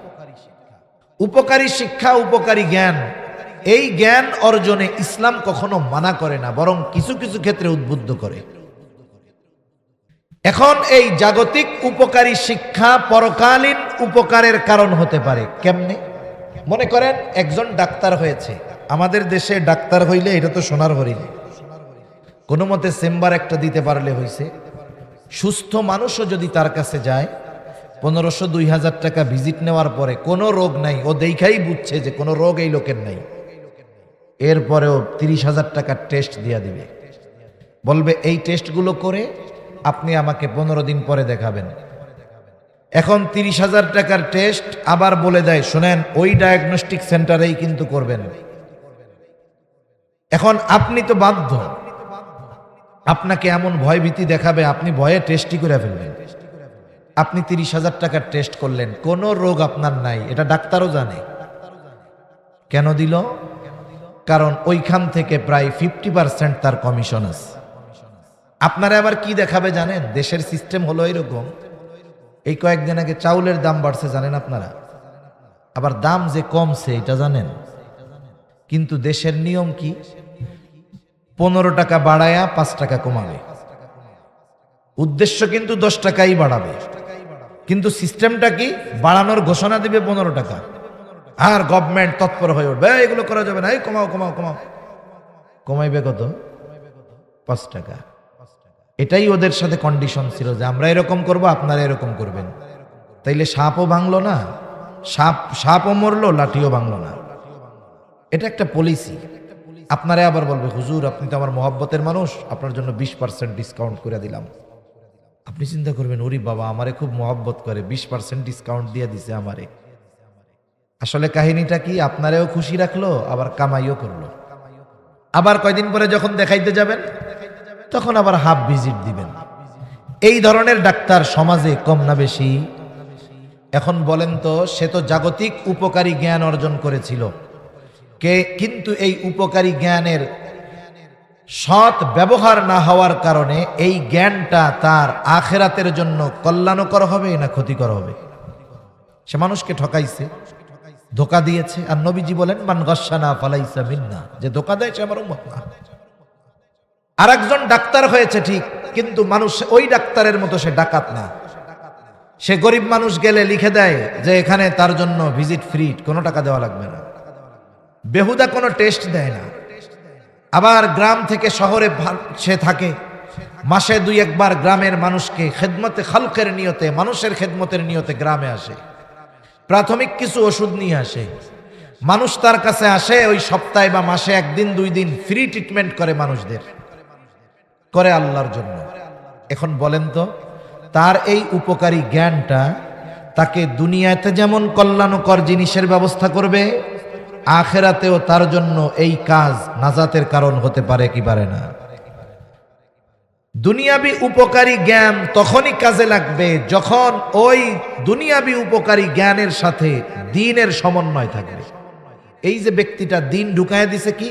উপকারী জ্ঞান, এই জ্ঞান অর্জনে ইসলাম কখনো মানা করে না, বরং কিছু কিছু ক্ষেত্রে উদ্বুদ্ধ করে। এখন এই জাগতিক উপকারী শিক্ষা পরকালীন উপকারের কারণ হতে পারে। কেমনে? মনে করেন একজন ডাক্তার হয়েছে, আমাদের দেশে ডাক্তার হইলে এটা তো সোনার হরিণ, কোনো মতে চেম্বার একটা দিতে পারলে হইছে। সুস্থ মানুষও যদি তার কাছে যায়, 1500-2000 টাকা ভিজিট নেওয়ার পরে কোনো রোগ নাই, ও দেখাই বুঝছে যে কোনো রোগ এই লোকের নাই, এরপরেও 30,000 টাকার টেস্ট দিয়া দিবে, বলবে এই টেস্টগুলো করে আপনি আমাকে 15 দিন পরে দেখাবেন। এখন 30,000 টাকার টেস্ট আবার বলে দেয়, শোনেন ওই ডায়াগনস্টিক সেন্টারেই কিন্তু করবেন। এখন আপনি তো বাধ্য, আপনাকে এমন ভয় ভীতি দেখাবে, আপনি ভয়ে টেস্টই করে ফেলবেন। আপনি 30,000 টাকার টেস্ট করলেন, কোনো রোগ আপনার নাই, এটা ডাক্তারও জানে। কেন দিল? কারণ ওইখান থেকে প্রায় 50% তার কমিশন আছে। আপনারা আবার কি দেখাবে জানেন? দেশের সিস্টেম হলো এরকম, এই কয়েকদিন আগে চাউলের দাম বাড়ছে জানেন আপনারা, আবার দাম যে কমছে এটা জানেন। কিন্তু দেশের নিয়ম কি? 15 টাকা বাড়ায়া 5 টাকা কমাবে, উদ্দেশ্য কিন্তু 10 টাকাই বাড়াবে, কিন্তু সিস্টেমটা কি? বাড়ানোর ঘোষণা দিবে 15 টাকা, আর গভর্নমেন্ট তৎপর হয়ে উঠবে, এগুলো করা যাবে না, এই কমাও। কমাইবে কত? 5 টাকা। এটাই ওদের সাথে কন্ডিশন ছিল যে আমরা এরকম করব, আপনারা এরকম করবেন। তাইলে সাপও ভাঙলো না, সাপও মরলো, লাঠিও ভাঙলো না। এটা একটা পলিসি। আপনারা আবার বলবে, হুজুর আপনি তো আমার মহব্বতের মানুষ, আপনার জন্য 20% ডিসকাউন্ট করে দিলাম। আপনি চিন্তা করবেন, ওরে বাবা আমারে খুব মহব্বত করে, 20% ডিসকাউন্ট দিয়ে দিছে আমারে। আসলে কাহিনীটা কি? আপনারেও খুশি রাখলো, আবার কামাইও করলো। আবার কয়দিন পরে যখন দেখাইতে যাবেন, তখন আবার হাফ ভিজিট দিবেন। এই ধরনের ডাক্তার সমাজে কম না বেশি? এখন বলেন তো, সে তো জাগতিক উপকারী জ্ঞান অর্জন করেছিল, কিন্তু এই উপকারী জ্ঞানের সৎ ব্যবহার না হওয়ার কারণে এই জ্ঞানটা তার আখিরাতের জন্য কল্যাণকর হবে না ক্ষতিকর হবে। সে মানুষকে ঠকাইছে, ধোঁকা দিয়েছে। আর নবীজি বলেন, মান গাশশানা ফালাইসা মিন্না, যে ধোঁকা দেয় সে আমার উম্মত না। আর একজন ডাক্তার হয়েছে ঠিক, কিন্তু মানুষ ওই ডাক্তারের মতো সে ডাকাত না। সে গরিব মানুষ গেলে লিখে দেয় যে এখানে তার জন্য ভিজিট ফ্রি, কোনো টাকা দেওয়া লাগবে না। বেহুদা কোনো টেস্ট দেয় না। আবার গ্রাম থেকে শহরে সে থাকে, মাসে 2-1 বার গ্রামের মানুষকে খেদমতে খালকের নিয়তে, মানুষের খেদমতের নিয়তে গ্রামে আসে, প্রাথমিক কিছু ওষুধ নিয়ে আসে। মানুষ তার কাছে আসে, ওই সপ্তাহে বা মাসে 1 দিন 2 দিন ফ্রি ট্রিটমেন্ট করে মানুষদের, করে আল্লাহর জন্য। এখন বলেন তো, তার এই উপকারী জ্ঞানটা তাকে দুনিয়াতে যেমন কল্যাণকর জিনিসের ব্যবস্থা করবে, আখিরাতেও তার জন্য এই কাজ নাজাতের কারণ হতে পারে কি পারে না? দুনিয়াবি উপকারী জ্ঞান তখনই কাজে লাগবে যখন ওই দুনিয়াবি উপকারী জ্ঞানের সাথে দ্বীনের সমন্বয় থাকবে। এই যে ব্যক্তিটা দ্বীন ঢুকায় দিছে কি,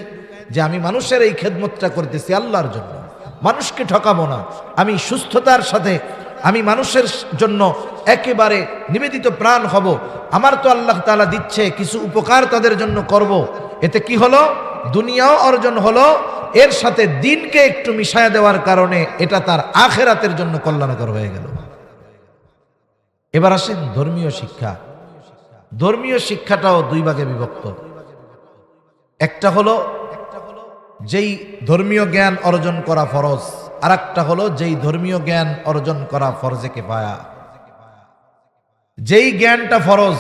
যে আমি মানুষের এই খেদমতটা করতেছি আল্লাহর জন্য, মানুষকে ঠকাবো না, আমি সুস্থতার সাথে আমি মানুষের জন্য একেবারে নিবেদিত প্রাণ হব, আমার তো আল্লাহ তাআলা দিচ্ছে কিছু উপকার তাদের জন্য করব। এতে কি হলো? দুনিয়াও অর্জন হলো, এর সাথে দ্বীনকে একটু মিশায়া দেওয়ার কারণে এটা তার আখিরাতের জন্য কল্যাণকর হয়ে গেল। এবার আসেন ধর্মীয় শিক্ষা। ধর্মীয় শিক্ষাটাও 2 ভাগে বিভক্ত। একটা হলো যেই ধর্মীয় জ্ঞান অর্জন করা ফরজ, আর একটা হলো যেই ধর্মীয় জ্ঞান অর্জন করা ফরজে কিফায়া। যেই জ্ঞানটা ফরজ,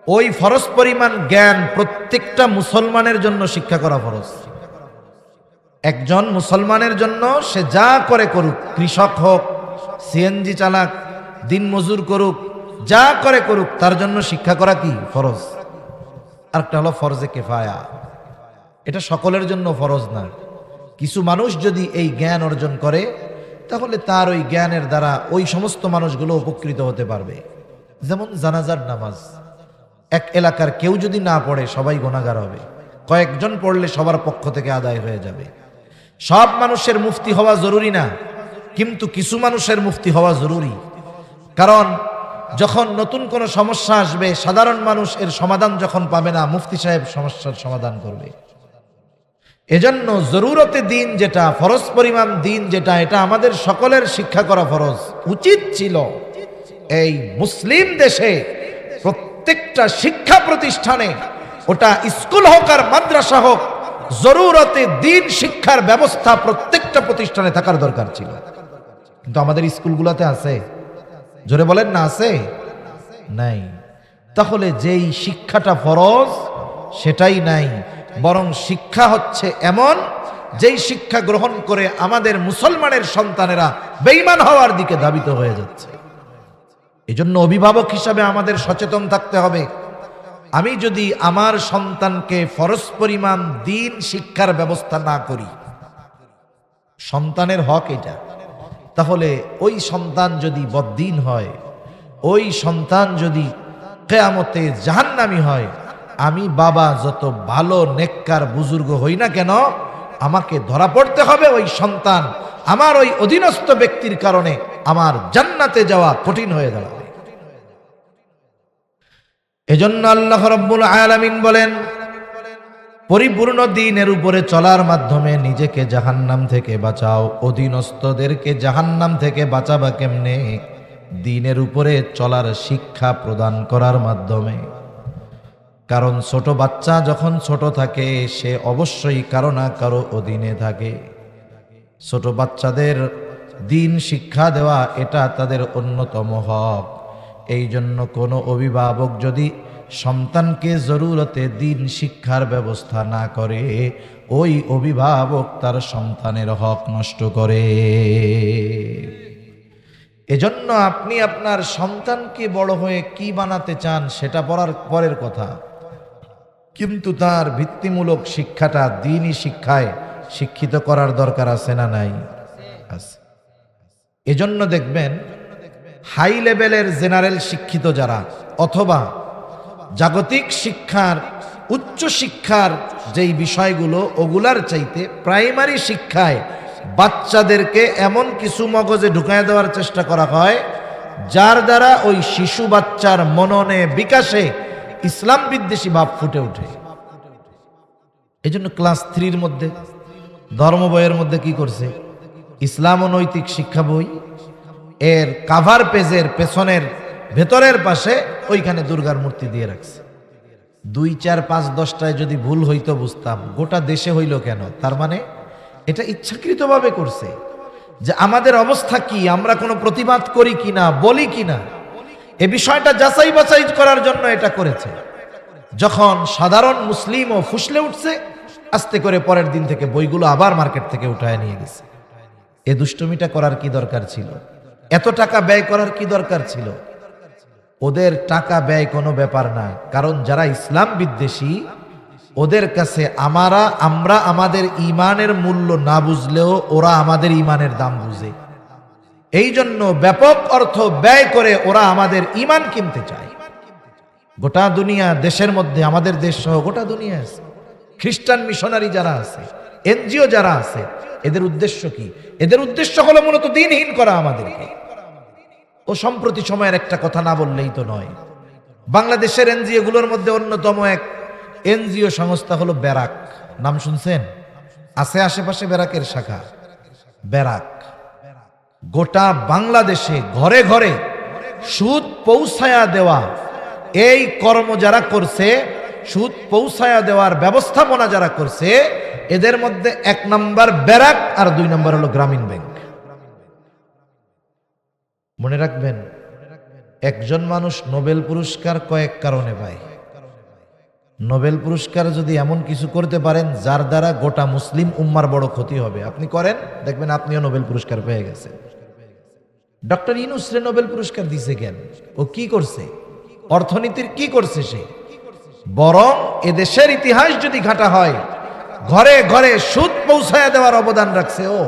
ওই ফরজ পরিমাণ জ্ঞান প্রত্যেকটা মুসলমানের জন্য শিক্ষা করা ফরজ। একজন মুসলমানের জন্য সে যা করে করুক, কৃষক হোক, সিএনজি চালাক, দিনমজুর করুক, যা করে করুক, তার জন্য শিক্ষা করা কি ফরজ। আরেকটা হলো ফরজে কিফায়া, এটা সকলের জন্য ফরজ না। কিছু মানুষ যদি এই জ্ঞান অর্জন করে, তাহলে তার ওই জ্ঞানের দ্বারা ওই সমস্ত মানুষগুলো উপকৃত হতে পারবে। যেমন জানাজার নামাজ, এক এলাকার কেউ যদি না পড়ে সবাই গুনাহগার হবে, কয়েকজন পড়লে সবার পক্ষ থেকে আদায় হয়ে যাবে। সব মানুষের মুফতি হওয়া জরুরি না, কিন্তু কিছু মানুষের মুফতি হওয়া জরুরি। কারণ যখন নতুন কোনো সমস্যা আসবে, সাধারণ মানুষ এর সমাধান যখন পাবে না, মুফতি সাহেব সমস্যার সমাধান করবে। এজন্য জরুরতে দিন যেটা, ফরজ পরিমাণ দিন যেটা, এটা আমাদের সকলের শিক্ষা করা ফরজ। উচিত ছিল এই মুসলিম দেশে প্রত্যেকটা শিক্ষা প্রতিষ্ঠানে, ওটা স্কুল হোক আর মাদ্রাসা হোক, জরুরতে দিন শিক্ষার ব্যবস্থা প্রত্যেকটা প্রতিষ্ঠানে থাকার দরকার ছিল। কিন্তু আমাদের স্কুলগুলোতে আছে? জোরে বলেন না, আছে? নাই। তাহলে যেই শিক্ষাটা ফরজ সেটাই নাই, বরং শিক্ষা হচ্ছে এমন যেই শিক্ষা গ্রহণ করে আমাদের মুসলমানের সন্তানেরা বেঈমান হওয়ার দিকে ধাবিত হয়ে যাচ্ছে। এজন্য অভিভাবক হিসাবে আমাদের সচেতন থাকতে হবে। আমি যদি আমার সন্তানকে ফরজ পরিমাণ দিন শিক্ষার ব্যবস্থা না করি, সন্তানের হক এটা, তাহলে ওই সন্তান যদি বদ্দিন হয়, ওই সন্তান যদি কিয়ামতে জাহান্নামী হয়, আমি বাবা যত ভালো নেককার বুজুর্গ হই না কেন, আমাকে ধরা পড়তে হবে ওই সন্তান আমার ওই অধীনস্থ ব্যক্তির কারণে আমার জান্নাতে যাওয়া কঠিন হয়ে দাঁড়াবে। এজন্য আল্লাহ রাব্বুল আলামিন বলেন, পরিপূর্ণ দ্বীনের উপরে চলার মাধ্যমে নিজেকে জাহান্নাম থেকে বাঁচাও। অধীনস্থদেরকে জাহান্নাম থেকে বাঁচাবা কেমনে? দ্বীনের উপরে চলার শিক্ষা প্রদান করার মাধ্যমে। কারণ ছোট বাচ্চা যখন ছোট থাকে, সে অবশ্যই কারো না কারো অধীনে থাকে। ছোট বাচ্চাদের দ্বীন শিক্ষা দেওয়া এটা তাদের অন্যতম হক। এই জন্য কোনো অভিভাবক যদি সন্তানকে জরুরতে দ্বীন শিক্ষার ব্যবস্থা না করে, ওই অভিভাবক তার সন্তানের হক নষ্ট করে। এজন্য আপনি আপনার সন্তানকে বড় হয়ে কি বানাতে চান সেটা পরের কথা, কিন্তু তার ভিত্তিমূলক শিক্ষাটা দ্বীনি শিক্ষায় শিক্ষিত করার দরকার আছে না নাই? আছে। এজন্য দেখবেন হাই লেভেলের জেনারেল শিক্ষিত যারা, অথবা জাগতিক শিক্ষার উচ্চ শিক্ষার যেই বিষয়গুলো ওগুলার চাইতে প্রাইমারি শিক্ষায় বাচ্চাদেরকে এমন কিছু মগজে ঢুকায় দেওয়ার চেষ্টা করা হয় যার দ্বারা ওই শিশু বাচ্চার মননে বিকাশে ইসলাম বিদ্বেষী ভাব ফুটে ওঠে। এই জন্য ক্লাস 3-র মধ্যে ধর্ম বইয়ের মধ্যে কি করছে, ইসলাম ও নৈতিক শিক্ষা বই, এর কাভার পেজের পেছনের ভেতরের পাশে ওইখানে দুর্গার মূর্তি দিয়ে রাখছে। 2, 4, 5, 10টায় যদি ভুল হইতো বুঝতাম, গোটা দেশে হইল কেন? তার মানে এটা ইচ্ছাকৃতভাবে করছে যে আমাদের অবস্থা কি, আমরা কোনো প্রতিবাদ করি কিনা, বলি কিনা, এ বিষয়টা যাচাই বাছাই করার জন্য এটা করেছে। যখন সাধারণ মুসলিমও ফুসলে উঠছে, আস্তে করে পরের দিন থেকে বইগুলো আবার মার্কেট থেকে উঠায় নিয়ে গেছে। এ দুষ্টুমিটা করার কি দরকার ছিল? এত টাকা ব্যয় করার কি দরকার ছিল? ওদের টাকা ব্যয় কোনো ব্যাপার না, কারণ যারা ইসলাম বিদ্বেষী ওদের কাছে আমরা আমাদের ইমানের মূল্য না বুঝলেও ওরা আমাদের ইমানের দাম বুঝে। এই জন্য ব্যাপক অর্থ ব্যয় করে ওরা আমাদের ইমান কিনতে চায়। গোটা দুনিয়া, দেশের মধ্যে আমাদের দেশ সহ গোটা দুনিয়া আছে খ্রিস্টান মিশনারি যারা আছে, এনজিও যারা আছে, এদের উদ্দেশ্য কি? এদের উদ্দেশ্য হলো মূলত দিনহীন করা আমাদেরকে। ও সম্প্রতি সময়ের একটা কথা না বললেই তো নয়, বাংলাদেশের এনজিও গুলোর মধ্যে অন্যতম এক এনজিও সংস্থা হলো ব্যারাক। নাম শুনছেন? আছে আশেপাশে ব্যারাকের শাখা। ব্যারাক গোটা বাংলাদেশে ঘরে ঘরে সুদ পৌঁছায়া দেওয়া, এই কর্ম যারা করছে, সুদ পৌঁছায়া দেওয়ার ব্যবস্থাপনা যারা করছে, এদের মধ্যে 1 নম্বর ব্যারাক আর 2 নম্বর হলো গ্রামীণ ব্যাংক। মনে রাখবেন, একজন মানুষ নোবেল পুরস্কার কয়েক কারণে পায়। নোবেল পুরস্কার যদি এমন কিছু করতে পারেন যার দ্বারা গোটা মুসলিম উম্মার বড় ক্ষতি হবে, আপনি করেন, দেখবেন আপনিও নোবেল পুরস্কার পেয়ে গেছেন। ডক্টর ইউনূসরে নোবেল পুরস্কার দিছে কেন? ও কি করছে? অর্থনীতির কি করছে সে? বরং এদেশের ইতিহাস যদি ঘাটা হয়, ঘরে ঘরে সুদ পৌঁছায়া দেওয়ার অবদান রাখছে ও।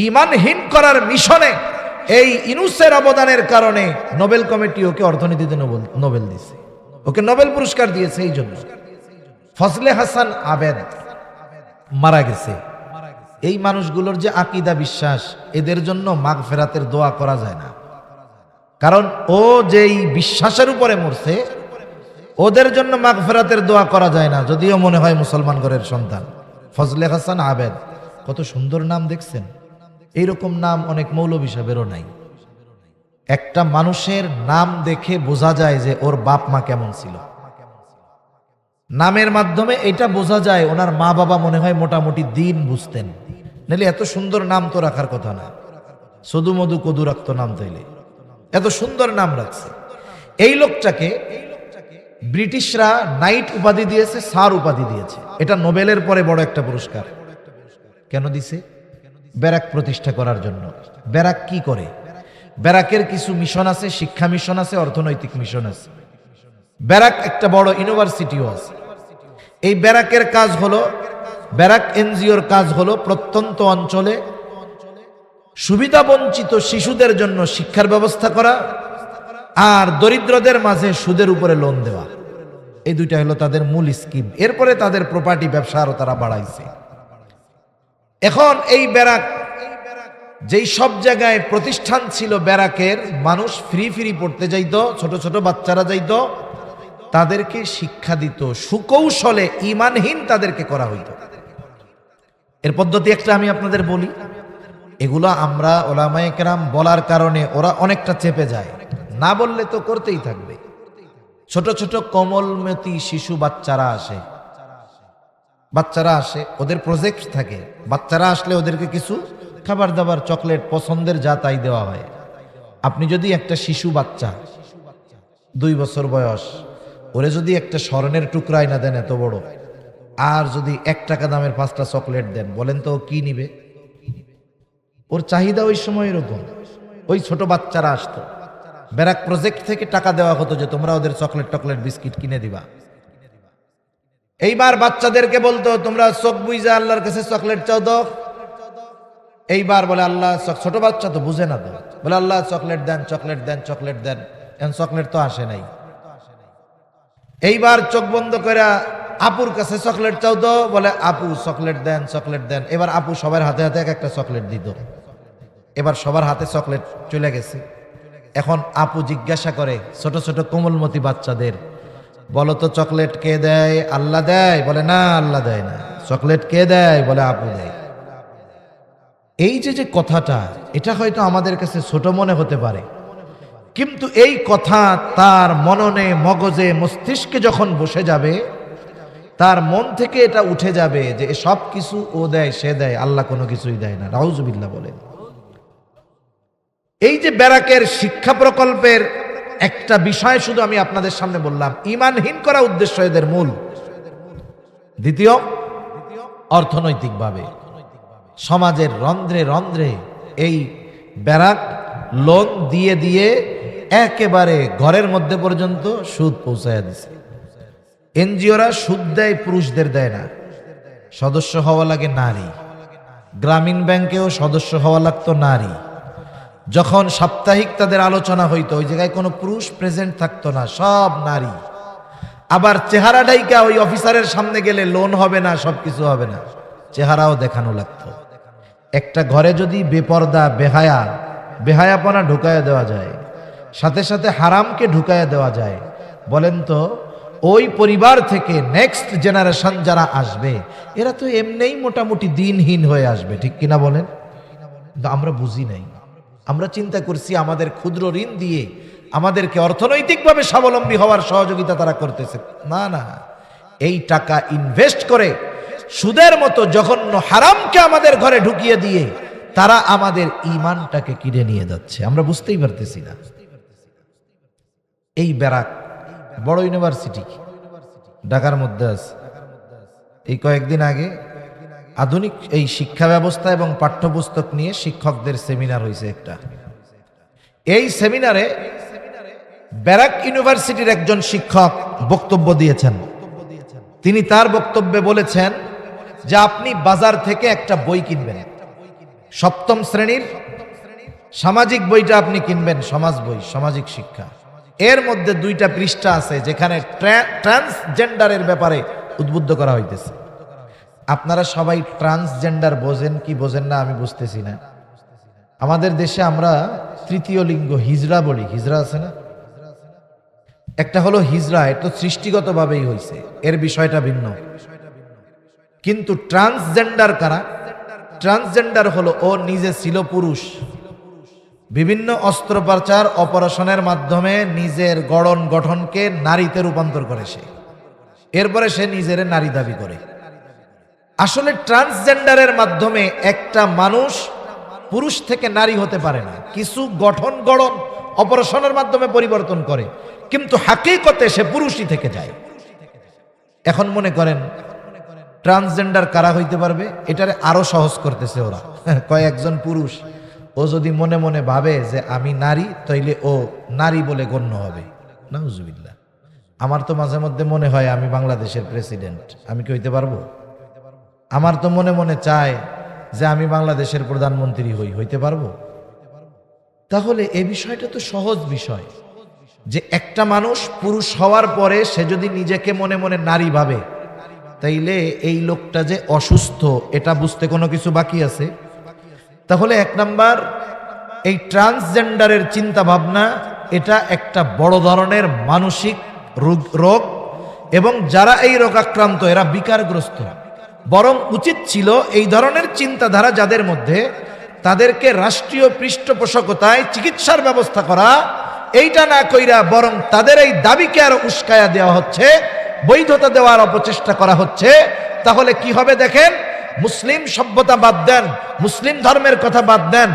ইমানহীন করার মিশনে এই ইউনূসের অবদানের কারণে নোবেল কমিটি ওকে অর্থনীতিতে নোবেল দিয়েছে, ওকে নোবেল পুরস্কার দিয়েছে। এই জন্য ফজলে হাসান আবেদ মারা গেছে। এই মানুষগুলোর যে আকীদা বিশ্বাস, এদের জন্য মাগফিরাতের দোয়া করা যায় না, কারণ ও যেই বিশ্বাসের উপরে মরছে, ওদের জন্য মাগফিরাতের দোয়া করা যায় না, যদিও মনে হয় মুসলমান ঘরের সন্তান। ফজলে হাসান আবেদ, কত সুন্দর নাম দেখছেন? এইরকম নাম অনেক মৌলভী সাহেবেরও নাই। একটা মানুষের নাম দেখে বোঝা যায় যে ওর বাপ মা কেমন ছিল। নামের মাধ্যমে এটা বোঝা যায় ওনার মা বাবা মনে হয় মোটামুটি দিন বুঝতেন, নাহলে এত সুন্দর নাম তো রাখার কথা না। সদু মধু কদু রাখতো নাম, তাইলে এত সুন্দর নাম রাখছে। এই লোকটাকে ব্রিটিশরা নাইট উপাধি দিয়েছে, স্যার উপাধি দিয়েছে। এটা নোবেলের পরে বড় একটা পুরস্কার। কেন দিছে? ব্যারাক প্রতিষ্ঠা করার জন্য। ব্যারাক কি করে? ব্যারাকের কিছু মিশন আছে, শিক্ষা মিশন আছে, অর্থনৈতিক মিশন আছে। ব্যারাক একটা বড় ইউনিভার্সিটিও আছে। এই ব্যারাকের কাজ হলো, ব্যারাক এনজিওর কাজ হলো প্রত্যন্ত অঞ্চলে সুবিধা বঞ্চিত শিশুদের জন্য শিক্ষার ব্যবস্থা করা আর দরিদ্রদের মাঝে সুদের উপরে লোন দেওয়া। এই দুইটা হলো তাদের মূল স্কিম। এরপরে তাদের প্রপার্টি ব্যবসা আরো তারা বাড়াইছে। এখন এই ব্যারাক যেই সব জায়গায় প্রতিষ্ঠান ছিল ব্যারাকের, মানুষ ফ্রি ফ্রি পড়তে যাইতো, ছোট ছোট বাচ্চারা যাইতো, তাদেরকে শিক্ষা দিত সুকৌশলে, ইমানহীন তাদেরকে করা হইত। এর পদ্ধতি একটা আমি আপনাদের বলি, এগুলো আমরা ওলামায়ে কেরাম বলার কারণে ওরা অনেকটা চেপে যায়, না বললে তো করতেই থাকবে। ছোট ছোট কোমলমতি শিশু বাচ্চারা আসে, ওদের প্রজেক্ট থাকে। বাচ্চারা আসলে ওদেরকে কিছু খাবার দাবার, চকলেট, পছন্দের যা তাই দেওয়া হয়। আপনি যদি একটা শিশু বাচ্চা 2 বছর বয়স, ওরে যদি একটা স্বর্ণের টুকরা না দেন এত বড়, আর যদি 1 টাকা দামের 5টা চকলেট দেন, বলেন তো ও কি নিবে? ওর চাহিদা ওই সময় এরকম। ওই ছোট বাচ্চারা আসতো, ব্যারাক প্রজেক্ট থেকে টাকা দেওয়া হতো যে তোমরা ওদের চকলেট টকলেট বিস্কিট কিনে দিবা। এইবার বাচ্চাদেরকে বলতো তোমরা চোখ বুইজা আল্লাহর কাছে চকলেট চাও তো। এইবার বলে আল্লাহ, ছোট বাচ্চা তো বুঝে না, তো বলে আল্লাহ চকলেট দেন, চকলেট দেন, চকলেট দেন। এখন চকলেট তো আসে নাই। এইবার চোখ বন্ধ করে আপুর কাছে চকলেট চাও তো, বলে আপু চকলেট দেন চকলেট দেন। এবার আপু সবার হাতে হাতে এক একটা চকলেট দিত। এবার সবার হাতে চকলেট চলে গেছে। এখন আপু জিজ্ঞাসা করে ছোট ছোট কোমলমতি বাচ্চাদের, বলো তো চকলেট কে দেয়? আল্লাহ দেয়? বলে না আল্লাহ দেয় না। চকলেট কে দেয়? বলে আপু দেয়। এই যে যে কথাটা, এটা হয়তো আমাদের কাছে ছোট মনে হতে পারে, কিন্তু এই কথা তার মননে মগজে মস্তিষ্কে যখন বসে যাবে, তার মন থেকে এটা উঠে যাবে যে সব কিছু ও দেয়, সে দেয়, আল্লাহ কোনো কিছুই দেয় না। নাউজুবিল্লাহ বলেন। এই যে ব্যারাকের শিক্ষা প্রকল্পের একটা বিষয় শুধু আমি আপনাদের সামনে বললাম, ঈমানহীন করা উদ্দেশ্য এদের মূল। দ্বিতীয়, অর্থনৈতিকভাবে সমাজের রন্ধ্রে রন্ধ্রে এই ব্যারাক লোন দিয়ে দিয়ে একেবারে ঘরের মধ্যে পর্যন্ত সুদ পৌঁছায় দিছে। এনজিওরা সুদ দেয়, পুরুষদের দেয় না। সদস্য হওয়া লাগে নারী। গ্রামীণ ব্যাংকেও সদস্য হওয়া লাগতো নারী। যখন সাপ্তাহিক তাদের আলোচনা হইতো, ওই জায়গায় কোনো পুরুষ প্রেজেন্ট থাকতো না, সব নারী। আবার চেহারা ডাইকা ওই অফিসারের সামনে গেলে লোন হবে না, সবকিছু হবে না, চেহারাও দেখানো লাগতো। একটা ঘরে যদি বেপর্দা বেহায়াপনা ঢুকায়া দেওয়া যায়, সাথে সাথে হারামকে ঢুকায়া দেওয়া যায়, বলেন তো ওই পরিবার থেকে নেক্সট জেনারেশন যারা আসবে, এরা তো এমনিই মোটামুটি দিনহীন হয়ে আসবে, ঠিক কিনা বলেন? কিন্তু আমরা বুঝি নাই। আমরা চিন্তা করছি আমাদের ক্ষুদ্র ঋণ দিয়ে আমাদেরকে অর্থনৈতিকভাবে স্বাবলম্বী হওয়ার সহযোগিতা তারা করতেছে। না না, এই টাকা ইনভেস্ট করে সুদের মতো জঘন্য হারামকে আমাদের ঘরে ঢুকিয়ে দিয়ে তারা আমাদের ঈমানটাকে কিনে নিয়ে যাচ্ছে, আমরা বুঝতেই পারতেছি না। এই ব্যারাক বড় ইউনিভার্সিটি ঢাকার মধ্যে আছে। এই কয়েকদিন আগে আধুনিক এই শিক্ষা ব্যবস্থা এবং পাঠ্যপুস্তক নিয়ে শিক্ষকদের সেমিনার হয়েছে একটা। এই সেমিনারে ব্যারাক ইউনিভার্সিটির একজন শিক্ষক বক্তব্য দিয়েছেন। তিনি তার বক্তব্যে বলেছেন যে আপনি বাজার থেকে একটা বই কিনবেন, সপ্তম শ্রেণীর সামাজিক বইটা আপনি কিনবেন, সমাজ বই, সামাজিক শিক্ষা। এর মধ্যে 2টা পৃষ্ঠা আছে যেখানে ট্রান্সজেন্ডারের ব্যাপারে উদ্বুদ্ধ করা হইতেছে। আপনারা সবাই ট্রান্সজেন্ডার বোঝেন কি বোঝেন না আমি বুঝতেছি না। আমাদের দেশে আমরা তৃতীয় লিঙ্গ হিজড়া বলি, হিজড়া আছে না? একটা হলো হিজড়া, এটা সৃষ্টিগতভাবেই হয়েছে, এর বিষয়টা ভিন্ন। কিন্তু ট্রান্সজেন্ডার কারা? ট্রান্সজেন্ডার হলো ও নিজে ছিল পুরুষ, বিভিন্ন অস্ত্রোপচার অপারেশনের মাধ্যমে নিজের গঠনকে নারীতে রূপান্তর করে সে, এরপরে সে নিজের নারী দাবি করে। আসলে ট্রান্সজেন্ডারের মাধ্যমে একটা মানুষ পুরুষ থেকে নারী হতে পারে না, কিছু গঠন অপারেশনের মাধ্যমে পরিবর্তন করে, কিন্তু হাকিকতে সে পুরুষই থেকে যায়। এখন মনে করেন ট্রান্সজেন্ডার কারা হইতে পারবে? এটারে আরো সহজ করতেছে ওরা। কয়েকজন পুরুষ, ও যদি মনে মনে ভাবে যে আমি নারী, তাইলে ও নারী বলে গণ্য হবে। নাউজুবিল্লাহ। আমার তো মাঝে মধ্যে মনে হয় আমি বাংলাদেশের প্রেসিডেন্ট, আমি কি হইতে পারবো? আমার তো মনে মনে চায় যে আমি বাংলাদেশের প্রধানমন্ত্রী হইতে পারবো? তাহলে এই বিষয়টা তো সহজ বিষয়, যে একটা মানুষ পুরুষ হওয়ার পরে সে যদি নিজেকে মনে মনে নারী ভাবে, তাইলে এই লোকটা যে অসুস্থ এটা বুঝতে কোনো কিছু বাকি আছে? তাহলে 1 নাম্বার, এই ট্রান্সজেন্ডারের চিন্তা ভাবনা এটা একটা বড় ধরনের মানসিক রোগ, এবং যারা এই রোগাক্রান্ত এরা বিকারগ্রস্ত। বরং উচিত ছিল এই ধরনের চিন্তাধারা যাদের মধ্যে, তাদেরকে রাষ্ট্রীয় পৃষ্ঠপোষকতায় চিকিৎসার ব্যবস্থা করা। এইটা না কইরা বরং তাদের এই দাবিকে আরো উস্কায়া দেওয়া হচ্ছে, বৈধতা দেওয়ার অপচেষ্টা করা হচ্ছে। তাহলে কি হবে দেখেন, মুসলিম সভ্যতা বাদ দেন, মুসলিম ধর্মের কথা বাদ দেন,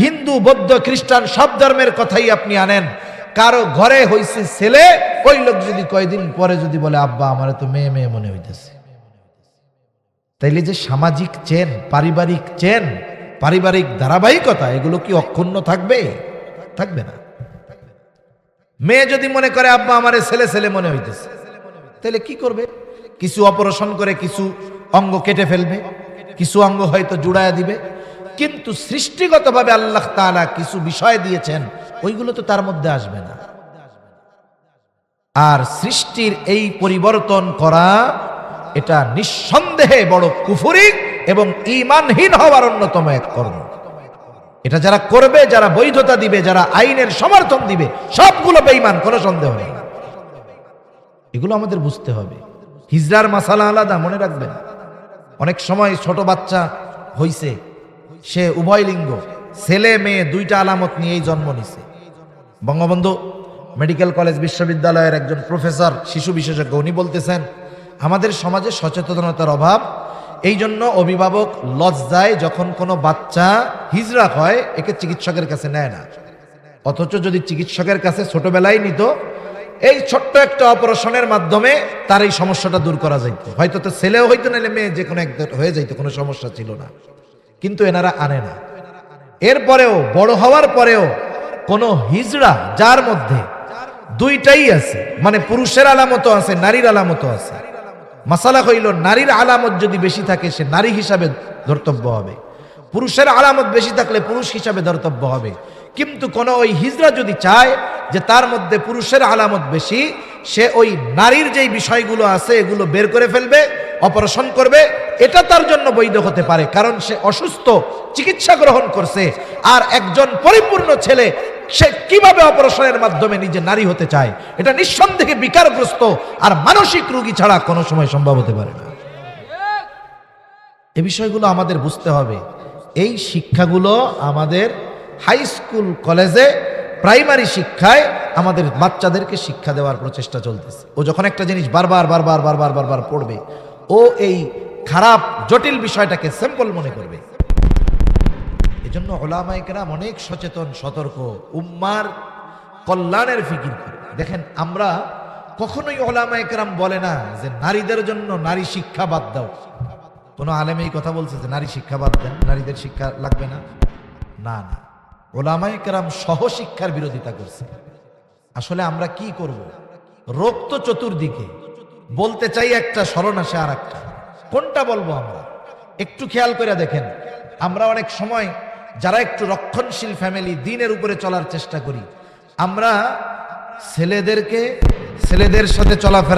হিন্দু বৌদ্ধ খ্রিস্টান সব ধর্মের কথাই আপনি আনেন, কারো ঘরে হইছে ছেলে, ওই লোক যদি কয়দিন পরে যদি বলে আব্বা আমার তো মেয়ে মেয়ে মনে হইতেছে, তাইলে যে সামাজিক চেন, পারিবারিক ধারাবাহিকতা, এগুলো কি অক্ষুণ্ণ থাকবে? থাকবে না। মেয়ে যদি মনে করে আব্বা আমারে ছেলে মনে হইতেছে, তাহলে কি করবে? কিছু অপারেশন করে কিছু অঙ্গ কেটে ফেলবে, কিছু অঙ্গ হয়তো জুড়ায়া দিবে, কিন্তু সৃষ্টিগতভাবে আল্লাহ তাআলা কিছু বিষয় দিয়েছেন, ওইগুলো তো তার মধ্যে আসবে না। আর সৃষ্টির এই পরিবর্তন করা এটা নিঃসন্দেহে বড় কুফরি এবং ঈমানহীন হওয়ার অন্যতম এক কর্ম। এটা যারা করবে, যারা বৈধতা দিবে, যারা আইনের সমর্থন দিবে, সবগুলো বেঈমান, কোনো সন্দেহ নেই। এগুলো আমাদের বুঝতে হবে। হিজরার মাসালা আলাদা, মনে রাখবেন। অনেক সময় ছোট বাচ্চা হইছে, সে উভয় লিঙ্গ, ছেলে মেয়ে দুইটা আলামত নিয়েই জন্ম নিছে। বঙ্গবন্ধু মেডিকেল কলেজ বিশ্ববিদ্যালয়ের একজন প্রফেসর, শিশু বিশেষজ্ঞ, উনি বলতেছেন আমাদের সমাজে সচেতনতার অভাব, এই জন্য অভিভাবক লজ্জায় যখন কোনো বাচ্চা হিজড়া হয় একে চিকিৎসকের কাছে নেয় না। অথচ যদি চিকিৎসকের কাছে ছোটবেলায় নিত, এই ছোট্ট একটা অপারেশনের মাধ্যমে তার এই সমস্যাটা দূর করা যাইত। হয়তো তো ছেলেও হইতো, নাহলে মেয়ে যে কোনো এক হয়ে যাইতো, কোনো সমস্যা ছিল না। কিন্তু এনারা আনে না। এরপরেও বড় হওয়ার পরেও কোনো হিজড়া যার মধ্যে দুইটাই আছে, মানে পুরুষের আলামতও আছে, নারীর আলামতও আছে। মাসালা হইল, নারীর আলামত যদি বেশি থাকে সে নারী হিসাবে ধর্তব্য হবে, পুরুষের আলামত বেশি থাকলে পুরুষ হিসাবে ধর্তব্য হবে। কিন্তু কোন ওই হিজড়া যদি চায় যে তার মধ্যে পুরুষের আলামত বেশি, সে ওই নারীর যেই বিষয়গুলো আছে এগুলো বের করে ফেলবে, অপারেশন করবে, এটা তার জন্য বৈধ হতে পারে, কারণ সে অসুস্থ, চিকিৎসা গ্রহণ করছে। আর একজন পরিপূর্ণ ছেলে সে কিভাবে অপারেশনের মাধ্যমে নিজে নারী হতে চায়, এটা নিঃসন্দেহে বিকারগ্রস্ত আর মানসিক রোগী ছাড়া কোনো সময় সম্ভব হতে পারে না। এই বিষয়গুলো আমাদের বুঝতে হবে। এই শিক্ষাগুলো আমাদের হাই স্কুল, কলেজে, প্রাইমারি শিক্ষায় আমাদের বাচ্চাদেরকে শিক্ষা দেওয়ার প্রচেষ্টা চলতেছে। ও যখন একটা জিনিস বারবার বারবার বারবার বারবার পড়বে, ও এই খারাপ জটিল বিষয়টাকে সিম্পল মনে করবে। এজন্য উলামায়ে কেরাম অনেক সচেতন, সতর্ক, উম্মার কল্যাণের ফিকির করে। দেখেন, আমরা কখনোই উলামায়ে কেরাম বলে না যে নারীদের জন্য নারী শিক্ষা বাদ দাও। কোনো আলেম এই কথা বলছে যে নারী শিক্ষা বাদ দেন, নারীদের শিক্ষা লাগবে না? না না, উলামায়ে কেরাম সহশিক্ষার বিরোধিতা করছে। আসলে আমরা কি করব? রোগ তো চতুর্দিকে, বলতে চাই একটা, স্মরণ আসে আর একটা। কোনটা বলবো আমরা? একটু খেয়াল করে দেখেন, আমরা অনেক সময় যারা একটু রক্ষণশীল ফ্যামিলি, দ্বীনের উপরে চলার চেষ্টা করি, আমরা ছেলেদের সাথে চলাফেরা